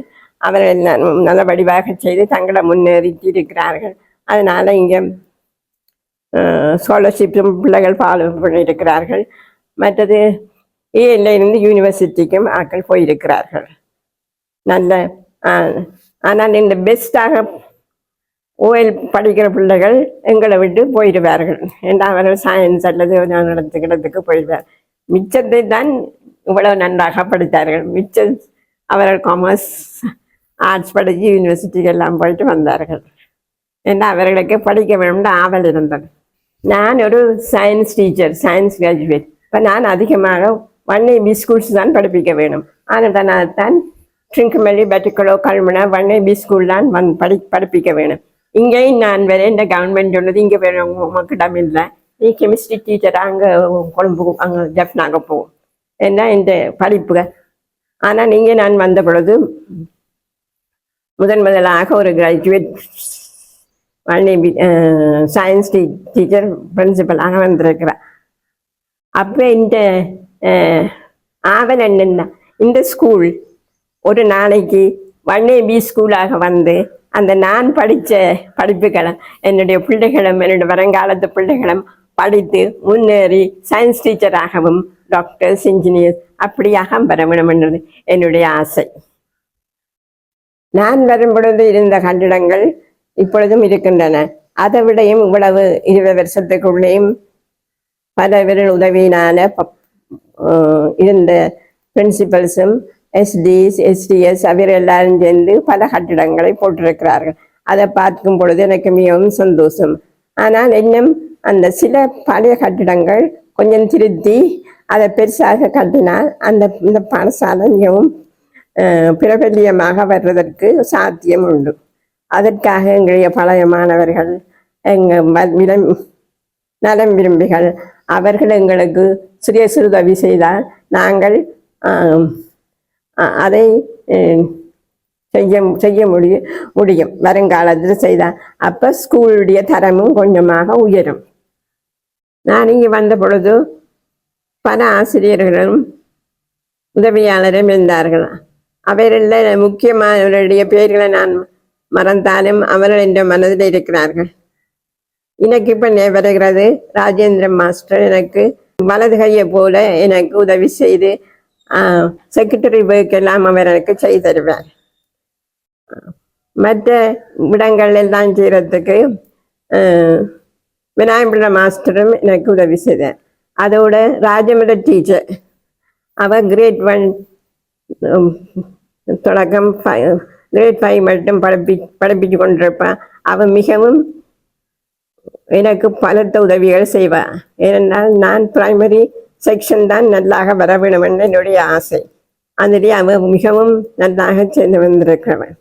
அவர்கள் நல்ல வடிவாக செய்து தங்களை முன்னேறிட்டு இருக்கிறார்கள். அதனால் இங்கே ஸ்காலர்ஷிப்பும் பிள்ளைகள் ஃபாலோ பண்ணியிருக்கிறார்கள். மற்றது ஏஎல்ல இருந்து யூனிவர்சிட்டிக்கும் ஆட்கள் போயிருக்கிறார்கள். நல்ல ஆனால் இந்த பெஸ்ட்டாக ஓஎல் படிக்கிற பிள்ளைகள் எங்களை விட்டு போயிடுவார்கள். ஏன்னா அவர்கள் சயின்ஸ் அல்லது நடத்துக்கிறதுக்கு போயிடுவார். மிச்சத்தை தான் இவ்வளவு நன்றாக படித்தார்கள். மிச்சம் அவர்கள் காமர்ஸ் ஆர்ட்ஸ் படித்து யூனிவர்சிட்டிக்கு எல்லாம் போயிட்டு வந்தார்கள். ஏன்னா அவர்களுக்கு படிக்க வேணும்னு ஆவல் இருந்தது. நான் ஒரு சயின்ஸ் டீச்சர், சயின்ஸ் கிராஜுவேட். இப்போ நான் அதிகமாக 1AB ஸ்கூல்ஸ் தான் படிப்பிக்க வேணும். ஆனால் தான் ட்ரிங்குமல்லி, பெட்டிக்குளோ, கல்முனை 1AB ஸ்கூல் தான் படிப்பிக்க வேணும். இங்கேயும் நான் வேறு இந்த கவர்மெண்ட் சொன்னது இங்கே வேறு உமக்கு இடம் இல்லை, நீ கெமிஸ்ட்ரி டீச்சராக அங்கே கொழும்பு அங்கே ஜப்னாங்க போவோம். என்ன இந்த படிப்பு. ஆனால் நீங்கள் நான் வந்த பொழுது முதலாக ஒரு கிராஜுவேட் சயின்ஸ் டீச்சர் பிரின்சிபலாக வந்திருக்கிறார். அப்போ இந்த ஆவல் என்னென்ன, இந்த ஸ்கூல் ஒரு நாளைக்கு 1AB ஸ்கூலாக வந்து அந்த நான் படித்த படிப்புகளும் என்னுடைய பிள்ளைகளும் என்னுடைய வருங்காலத்து பிள்ளைகளும் படித்து முன்னேறி சயின்ஸ் டீச்சராகவும் டாக்டர்ஸ் இன்ஜினியர்ஸ் அப்படியாக வர வேண்டும் என்றது என்னுடைய ஆசை. நான் வரும் பொழுது இருந்த கட்டிடங்கள் இப்பொழுதும் இருக்கின்றன. அதை விடையும் இவ்வளவு 20 வருஷத்துக்குள்ளேயும் பல பேரின் உதவியினால இருந்த பிரின்சிபல்ஸும் SDS SDS அவர் எல்லாரும் சேர்ந்து பல கட்டிடங்களை போட்டிருக்கிறார்கள். அதை பார்க்கும் பொழுது எனக்கு மிகவும் சந்தோஷம். ஆனால் இன்னும் அந்த சில பழைய கட்டிடங்கள் கொஞ்சம் திருத்தி அதை பெருசாக கட்டினால் இந்த பாடசாலை மிகவும் பிரபல்யமாக வர்றதற்கு சாத்தியம் உண்டு. அதற்காக எங்களுடைய பழைய மாணவர்கள், எங்கள் நலம் விரும்பிகள் அவர்கள் எங்களுக்கு சிறிய சிறுதவி செய்தால் நாங்கள் அதை செய்ய முடியும் வருங்காலத்தில் செய்தால். அப்போ ஸ்கூலுடைய தரமும் கொஞ்சமாக உயரும். நான் இங்கே வந்த பொழுது பல ஆசிரியர்களும் உதவியாளரும் இருந்தார்கள். அவர்களில் முக்கியமானவருடைய பெயர்களை நான் மறந்தாலும் அவர்கள் என்ற மனதில் இருக்கிறார்கள். எனக்கு இப்போ வருகிறது ராஜேந்திரன் மாஸ்டர் எனக்கு வலது கையை போல எனக்கு உதவி செய்து செக்ரட்டரி ஒர்க் எல்லாம் அவர் எனக்கு செய்து தருவார். மற்ற இடங்கள் எல்லாம் செய்கிறதுக்கு விநாயகபிள்ள மாஸ்டரும் எனக்கு உதவி செய்தார். அதோட ராஜமல டீச்சர் அவர் கிரேட் 1 தொடக்கம் கிரேட் 5 மட்டும் படிப்பிச்சு கொண்டிருப்பான். அவன் மிகவும் எனக்கு பலத்த உதவிகள் செய்வார். ஏனென்றால் நான் பிரைமரி செக்ஷன் தான் நல்லாக வர வேண்டும் என்று என்னுடைய ஆசை. அதிலே அவன் மிகவும் நல்லாக சேர்ந்து வந்திருக்கிறவன்.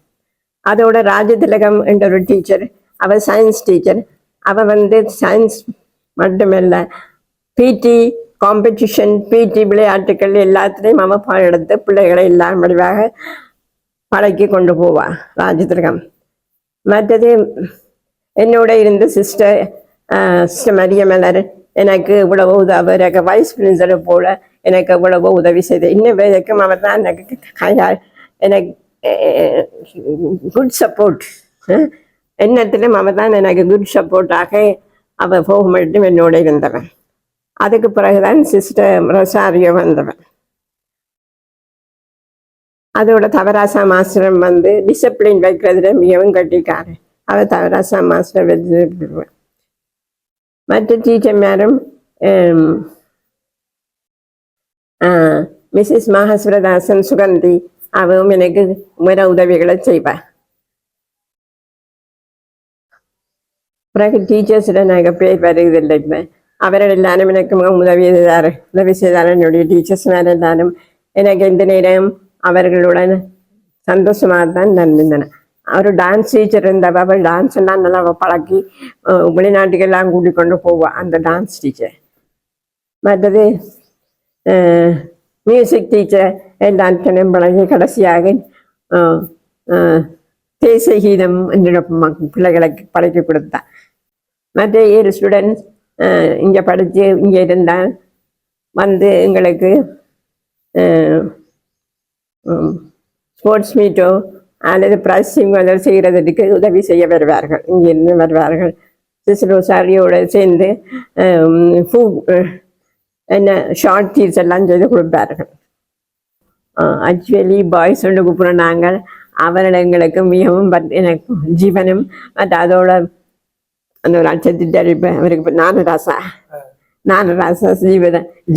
அதோட ராஜதிலகம் என்ற ஒரு டீச்சர், அவள் சயின்ஸ் டீச்சர். அவள் சயின்ஸ் மட்டுமல்ல பிடி காம்படிஷன், பிடி விளையாட்டுக்கள் எல்லாத்துலேயும் அவன் பாடெடுத்து பிள்ளைகளை எல்லாம் வடிவாக பழக்கி கொண்டு போவாள் ராஜதிலகம். மற்றது என்னோட இருந்த சிஸ்டர் மரியமலர் எனக்கு இவ்வளவு எனக்கு வைஸ் பிரின்சிபல் போல எனக்கு இவ்வளவு உதவி செய்து இன்னும் வரைக்கும் அவர் தான் எனக்கு கையால் எனக்கு குட் சப்போர்ட். என்னத்திலும் அவர் தான் எனக்கு குட் சப்போர்ட்டாக அவள் போக மட்டும் என்னோட இருந்தவன். அதுக்கு பிறகுதான் சிஸ்டர் ரொசாரியோ வந்தவன். அதோட தவராசா மாஸ்டரும் டிசிப்ளின் வைக்கிறதுல மிகவும் கட்டிக்காரு. அவள் தவராசா மாஸ்டர் வச்சுருவேன். மற்ற டீச்சர்மாரும் மிஸ்ஸஸ் மகஸ்வரதாசன் சுகந்தி அவவும் எனக்கு முறை உதவிகளை செய்வார். பிறகு டீச்சர்ஸில் நாங்கள் பேர் வருவதில்லை. இப்போ அவர்கள் எல்லாரும் எனக்கு உதவி செய்தார். என்னுடைய டீச்சர்ஸ் மேலே எல்லாரும் எனக்கு எந்த நேரம் அவர்களுடன் சந்தோஷமாக தான் நடந்தேன். அவர் டான்ஸ் டீச்சர் இருந்தவ, அவள் டான்ஸ் எல்லாம் நல்லா பழக்கி வெளிநாட்டுக்கெல்லாம் கூட்டிக் கொண்டு போவாள் அந்த டான்ஸ் டீச்சர். மற்றது மியூசிக் டீச்சர் எல்லாத்தையும் பழகி கடைசியாக தேசிய கீதம் என்னோட பிள்ளைகளுக்கு பழக்கி கொடுத்தா. மற்ற 7 ஸ்டூடெண்ட்ஸ் இங்கே படித்து இங்கே இருந்தால் எங்களுக்கு ஸ்போர்ட்ஸ் மீட்டோ அல்லது ப்ரைஸிங் செய்கிறதுக்கு உதவி செய்ய வருவார்கள். இங்கிருந்து வருவார்கள். சிஸ்ரோசாரியோடு சேர்ந்து என்ன ஷார்ட் டீஸ் எல்லாம் செய்து கொடுப்பார்கள். ஆக்சுவலி பாய்ஸ் ஒன்று கூப்பிட்றோம் நாங்கள். அவர்கள் எங்களுக்கு மிகவும் எனக்கு ஜீவனும் மற்ற அதோட அந்த ஒரு நட்சத்திர அவருக்கு நானராசா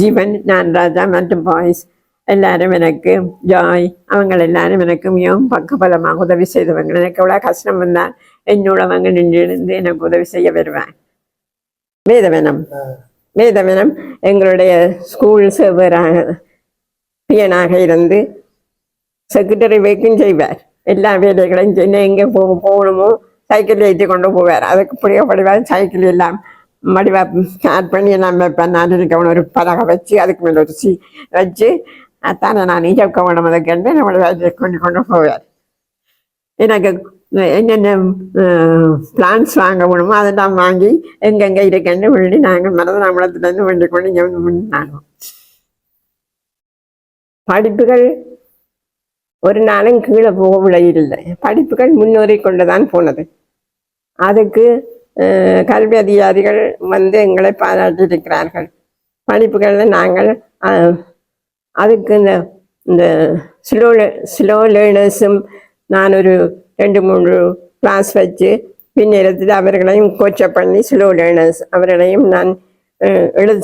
ஜீவன் நானராஜா மற்றும் பாய்ஸ் எல்லாரும் எனக்கு ஜாய் அவங்க எல்லாரும் எனக்கு மிகவும் பக்கபலமாக உதவி செய்தவங்க. எனக்கு எவ்வளோ கஷ்டம் வந்தால் என்னோடவங்க நின்று எனக்கு உதவி செய்ய வருவேன். வேதவனம் எங்களுடைய ஸ்கூல் சேவராக பியனாக இருந்து செக்ரட்டரி வேக்கும் செய்வார். எல்லா வேலைகளையும் செய்ய எங்கே போகணுமோ சைக்கிள் ஏற்றி கொண்டு போவார். அதுக்கு புரியப்படுவார். சைக்கிள் எல்லாம் வடிவா ஆட் பண்ணி நம்ம இப்போ நான் இருக்கவன ஒரு பலகை வச்சு அதுக்கு மேலே ஒரு வச்சு அத்தானே நான் இயக்க வேணும் அதை கண்டு நம்மளை கொண்டு கொண்டு போவார். எனக்கு என்னென்ன பிளான்ஸ் வாங்க வேணுமோ அதெல்லாம் வாங்கி எங்கெங்கே இருக்கேன்னு வேண்டி நாங்கள் மருதநாமலத்துலேருந்து வேண்டி கொண்டு இங்கே நாங்கள் படிப்புகள் ஒரு நாளும் கீழே போக விளையில்லை. படிப்புகள் முன்னேறி கொண்டு தான் போனது. அதுக்கு கல்வி அதிகாரிகள் வந்து எங்களை பாராட்டியிருக்கிறார்கள். படிப்புகளில் நாங்கள் அதுக்கு இந்த ஸ்லோ லேர்னர்ஸும் நான் ஒரு 2-3 கிளாஸ் வச்சு பின்னெடுத்து அவர்களையும் கோச்சப் பண்ணி ஸ்லோ லேர்னர்ஸ் அவர்களையும் நான்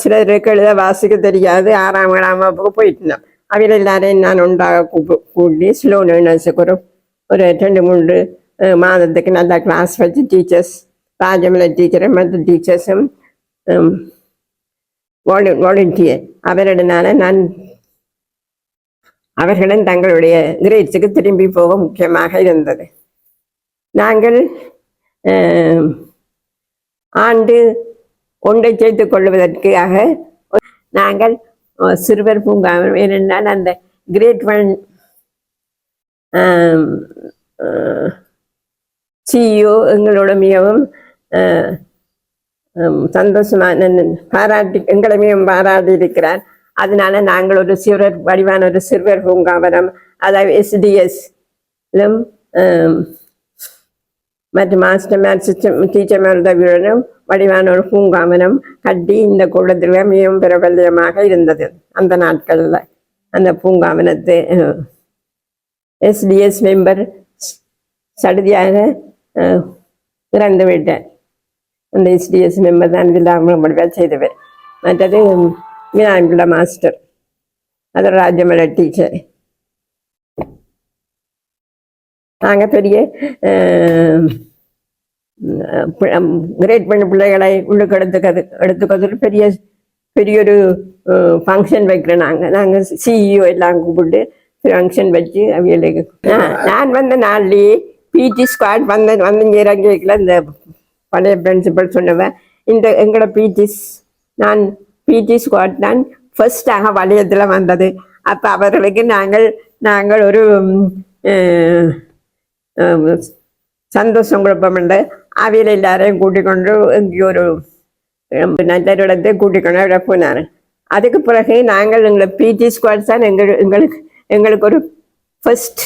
சிலருக்கு எழுத வாசிக்க தெரியாது 6ஆம் 7ஆம் வகுப்புக்கு போயிட்டு இருந்தேன். அவையில் எல்லாரையும் நான் ஒன்றாக கூட்டி ஸ்லோ லேர்னர்ஸுக்கு ஒரு 2-3 மாதத்துக்கு நல்லா கிளாஸ் வச்சு டீச்சர்ஸ் ராஜமலை டீச்சரும் மற்ற டீச்சர்ஸும் வாலண்டியர் அவரிடனால நான் அவர்களும் தங்களுடைய கிரேட்ஸுக்கு திரும்பி போக முக்கியமாக இருந்தது. நாங்கள் ஆண்டு ஒன்றை சேர்த்துக் கொள்வதற்காக நாங்கள் சிறுவர் பூங்கா ஏனென்றால் அந்த கிரேட் 1 CEO எங்களோட மிகவும் சந்தோஷமான எங்களை மிகவும் பாராட்டி இருக்கிறார். அதனால நாங்கள் ஒரு சிறுவர் வடிவான ஒரு சிறுவர் பூங்காவனம் அதாவது SDS மற்றும் மாஸ்டர் டீச்சர் உதவியுடனும் வடிவான ஒரு பூங்காவனம் கட்டி இந்த கூடத்தில் மிகவும் பிரபல்யமாக இருந்தது. அந்த நாட்களில் அந்த பூங்காவனத்தை SDS மெம்பர் சடுதியாக இறந்து விட்டேன். அந்த SDS மெம்பர் தான் இதில் படிப்பாக செய்தவர். மற்றது விநாயகுல மாஸ்டர் அது ராஜமலை டீச்சர். நாங்கள் பெரிய கிரேட் பண்ண பிள்ளைகளை உள்ளுக்கு எடுத்துக்கிறது பெரிய பெரிய ஒரு ஃபங்க்ஷன் வைக்கிறோம். நாங்கள் CEO எல்லாம் கூப்பிட்டு ஃபங்க்ஷன் வச்சு அவைகளுக்கு நான் வந்த நாள்லேயே PT ஸ்குவாட் வந்து இறங்கிக்கல. இந்த பழைய பிரின்சிபல் சொன்னவன் இந்த எங்களோட நான் PT ஸ்குவாட் தான் ஃபர்ஸ்டாக வளையத்தில் வந்தது. அப்போ அவர்களுக்கு நாங்கள் ஒரு சந்தோஷம் கொடுப்போம்ண்டு அவையில் எல்லாரையும் கூட்டிக் கொண்டு இங்கே ஒரு நல்ல இடத்தை கூட்டிக் கொண்டு போனார். அதுக்கு பிறகு நாங்கள் எங்களை PT ஸ்குவாட் தான் எங்களுக்கு ஒரு ஃபர்ஸ்ட்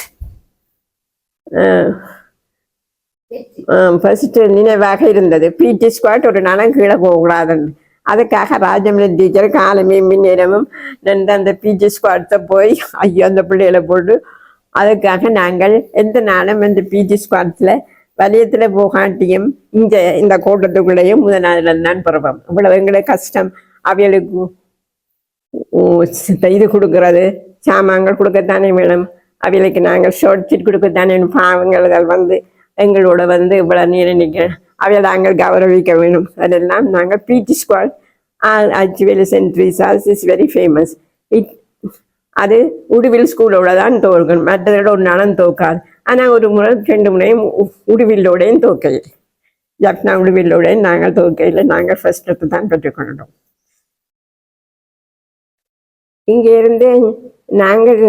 நினைவாக இருந்தது. PT ஸ்குவாட் ஒரு நாளும் கீழே போகக்கூடாதுன்னு அதுக்காக ராஜமலை டீச்சர் காலமே மின்னேரமும் அந்த PT ஸ்குவாட்டை போய் ஐயோ அந்த பிள்ளைகளை போட்டு அதுக்காக நாங்கள் எந்த நாளும் இந்த PT ஸ்குவாட்ஸில் வலயத்தில் போகாட்டியும் இந்த கூட்டத்துக்குள்ளேயும் முதல் நாளில் தான் பிறப்போம். இவ்வளவு எங்களுக்கு கஷ்டம். அவைகளுக்கு இது கொடுக்கறது சாமான்கள் கொடுக்கத்தானே வேணும். அவைகளுக்கு நாங்கள் ஷார்ட் சீட் கொடுக்கத்தானே பாவங்கள் வந்து எங்களோட வந்து இவ்வளோ நீரை நிற்க அவையை நாங்கள் கௌரவிக்க வேணும். அதெல்லாம் நாங்கள் PT squad actually saint Theresa's is very famous. அது உடுவில் ஸ்கூலோட தான் தோற்கணும். மற்றதோட ஒரு நாளும் தோக்காது. ஆனால் ஒரு முறை 2 முறையும் உடுவில்லோடையும் தோக்கையில் ஜப்னா உடுவில்லோடையும் நாங்கள் தோக்கையில் நாங்கள் ஃபர்ஸ்ட் இடத்தை தான் பெற்றுக்கொண்டோம். இங்கே இருந்து நாங்கள்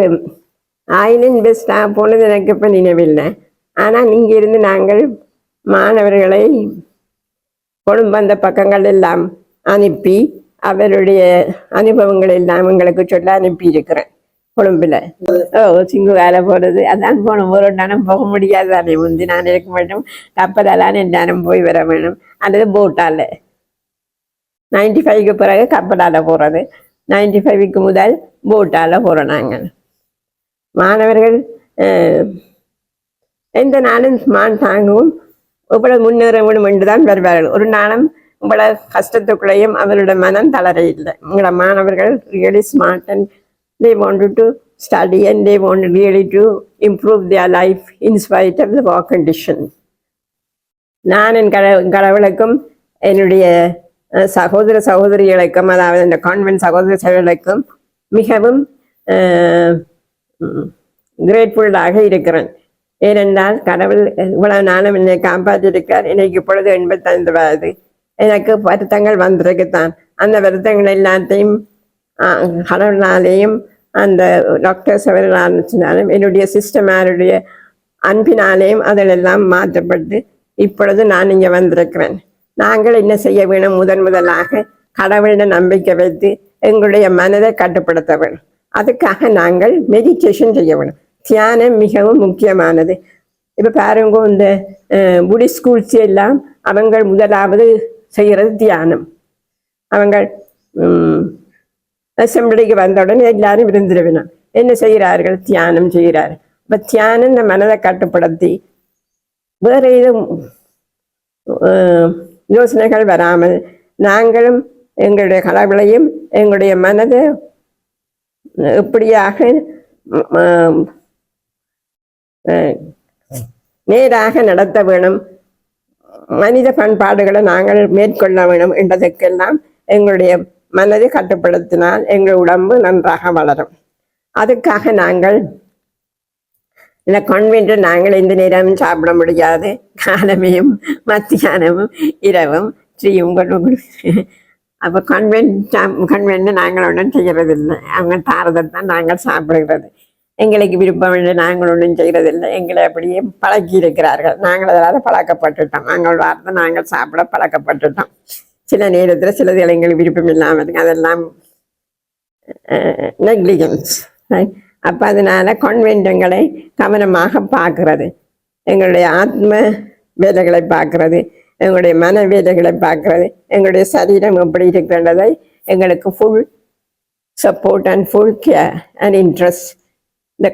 ஆயிலின் பெஸ்டாக போனது எனக்கு இப்போ நினைவில்லை. ஆனால் இங்கிருந்து நாங்கள் மாணவர்களை கொழும்பு அந்த பக்கங்கள் எல்லாம் அனுப்பி அவருடைய அனுபவங்கள் எல்லாம் எங்களுக்கு சொல்ல அனுப்பி இருக்கிறேன். கொழும்புல சிங்கு வேலை போகிறது அதான் போகணும். ஒரு நாளும் போக முடியாது. அதை முந்தி நான் இருக்க மாட்டோம். கப்பலால் என்னாலும் போய் வர வேணும். அல்லது போட்டால் 95க்கு பிறகு கப்பலால் போகிறது. 95க்கு முதல் போட்டால் போகிறோம். நாங்கள் மாணவர்கள் எந்த நாளும் ஸ்மார்ட் தாங்கவும் இவ்வளவு முன்னேற வேணும் என்று தான் வருவார்கள். ஒரு நாளும் இவ்வளவு கஷ்டத்துக்குள்ளேயும் அவருடைய மனம் தளர இல்லை. உங்களோட மாணவர்கள் really smart and they wanted to study and they wanted really to improve their life in spite of the war condition. நான் என் கடவுளுக்கும் என்னுடைய சகோதர சகோதரிகளுக்கும் அதாவது இந்த கான்வென்ட் சகோதர சகோதரிகளுக்கும் மிகவும் கிரேட்ஃபுல்லாக இருக்கிறேன். ஏனென்றால் கடவுள் இவ்வளவு நாளும் என்னை காப்பாற்றியிருக்கார். எனக்கு இப்பொழுது 85 வயது. எனக்கு வருத்தங்கள் வந்திருக்குத்தான். அந்த வருத்தங்கள் எல்லாத்தையும் கடவுளாலேயும் அந்த டாக்டர்ஸ் அவர்களாலும் என்னுடைய சிஸ்டமாருடைய அன்பினாலேயும் அதிலெல்லாம் மாற்றப்பட்டு இப்பொழுது நான் இங்கே வந்திருக்கிறேன். நாங்கள் என்ன செய்ய வேணும்? முதலாக கடவுளிடம் நம்பிக்கை வைத்து எங்களுடைய மனதை கட்டுப்படுத்த வேணும். அதுக்காக நாங்கள் மெடிடேஷன் செய்ய வேணும். தியானம் மிகவும் முக்கியமானது. இப்போ பாருங்க, இந்த புடிஸ்ட் ஸ்கூல்ஸ் எல்லாம் அவங்கள் முதலாவது செய்கிறது தியானம். அவங்கள் அசம்பிளிக்கு வந்த உடனே எல்லாரும் விருந்திருவினோம் என்ன செய்கிறார்கள்? தியானம் செய்கிறார்கள். இப்போ தியானம் இந்த மனதை கட்டுப்படுத்தி வேறு எதுவும் யோசனைகள் வராமல் நாங்களும் எங்களுடைய கடவுளையும் எங்களுடைய மனதை எப்படியாக நேராக நடத்த வேணும், மனித பண்பாடுகளை நாங்கள் மேற்கொள்ள வேணும் என்றதற்கெல்லாம் எங்களுடைய மனதை கட்டுப்படுத்தினால் எங்கள் உடம்பு நன்றாக வளரும். அதுக்காக நாங்கள் இந்த கான்வென்ட்டில் நாங்கள் எந்த நேரமும் சாப்பிட முடியாது. காலமையும் மத்தியானமும் இரவும் செய்யும். அப்போ கான்வென்ட் நாங்கள் ஒன்றும் செய்கிறதில்லை. அவங்க தாரதான் நாங்கள் சாப்பிடுகிறது. எங்களுக்கு விருப்பம் இல்லை, நாங்கள் ஒன்றும் செய்கிறதில்லை. எங்களை அப்படியே பழக்கி இருக்கிறார்கள். நாங்கள் அதனால் பழக்கப்பட்டுட்டோம். நாங்கள் வார்த்தை நாங்கள் சாப்பிட பழக்கப்பட்டுட்டோம். சில நேரத்தில் சிலது எங்களுக்கு விருப்பம் இல்லாமல் இருக்கு. அதெல்லாம் நெக்லிஜென்ஸ். அப்போ அதனால கான்வென்ட்டுங்களை கவனமாக பார்க்கறது, எங்களுடைய ஆத்ம வேலைகளை பார்க்கறது, எங்களுடைய மன வேலைகளை பார்க்கறது, எங்களுடைய சரீரம் எப்படி இருக்கின்றதை எங்களுக்கு full support and full care and interest the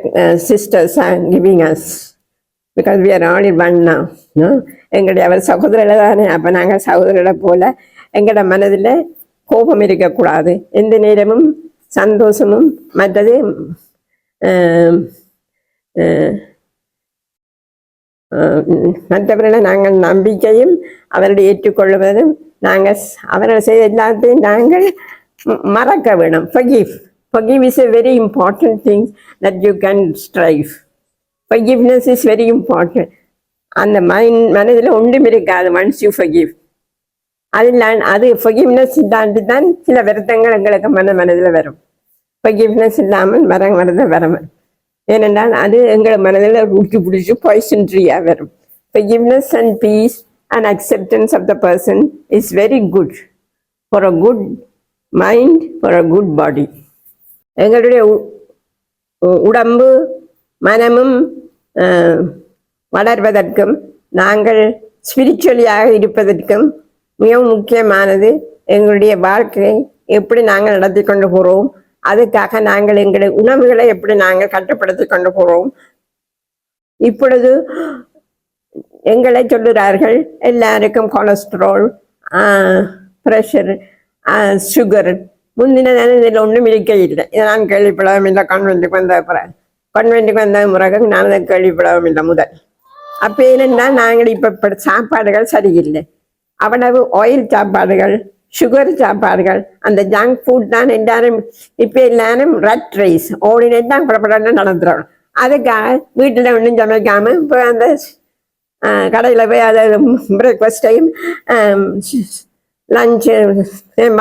sisters are giving us, because we are only one now. எங்களுடைய அவர் சகோதரர்கள் தானே. அப்போ நாங்கள் சகோதரர்களை போல எங்களோட மனதில் கோபம் இருக்கக்கூடாது. எந்த நேரமும் சந்தோஷமும் மற்றது மற்றவர்களை நாங்கள் நம்பிக்கையும் அவர்களை ஏற்றுக்கொள்வதும் நாங்கள் அவர்கள் செய்த எல்லாத்தையும் நாங்கள் மறக்க வேணும். Forgive is a very important thing that you can strive. Forgiveness is very important. அந்த மனதில் ஒன்றும் இருக்காது once you forgive. அது forgiveness இல்லாண்டு தான் சில வருத்தங்கள் எங்களுக்கு மனதில் வரும். forgiveness இல்லாமல் வரும். ஏனென்றால் அது எங்கள் மனதில் பிடிச்சி பாய்சன் ட்ரீயாக வரும். forgiveness and peace and acceptance of the person is very good for a good mind, for a good body. எங்களுடைய உடம்பு மனமும் வளர்வதற்கும் நாங்கள் ஸ்பிரிச்சுவலியாக இருப்பதற்கும் மிகவும் முக்கியமானது எங்களுடைய வாழ்க்கையை எப்படி நாங்கள் நடத்தி கொண்டு போகிறோம். அதுக்காக நாங்கள் எங்களுடைய உணவுகளை எப்படி நாங்கள் கட்டுப்படுத்தி கொண்டு போகிறோம். இப்பொழுது எங்களை சொல்லுகிறார்கள் எல்லாருக்கும் கொலஸ்ட்ரால், ப்ரெஷர், சுகர். முந்தின இதில் ஒன்றும் இருக்க இல்லை. இதை நான் கேள்விப்படவும் இல்லை. கான்வென்ட்டுக்கு வந்த முறைக்கு நான் அதை கேள்விப்படவும் இல்லை முதல். அப்போ என்னென்னால் நாங்கள் இப்போ சாப்பாடுகள் சரியில்லை. அவ்வளவு ஆயில் சாப்பாடுகள், சுகர் சாப்பாடுகள், அந்த ஜங்க் ஃபுட் தான் எல்லாரும். இப்போ எல்லாரும் ரட் ரைஸ் ஓடினெல்லாம் புறப்பட நடந்துடும். அதுக்காக வீட்டில் ஒன்றும் சமைக்காமல் இப்போ அந்த கடையில் போய் அதை பிரேக்ஃபாஸ்ட்டையும் லஞ்சு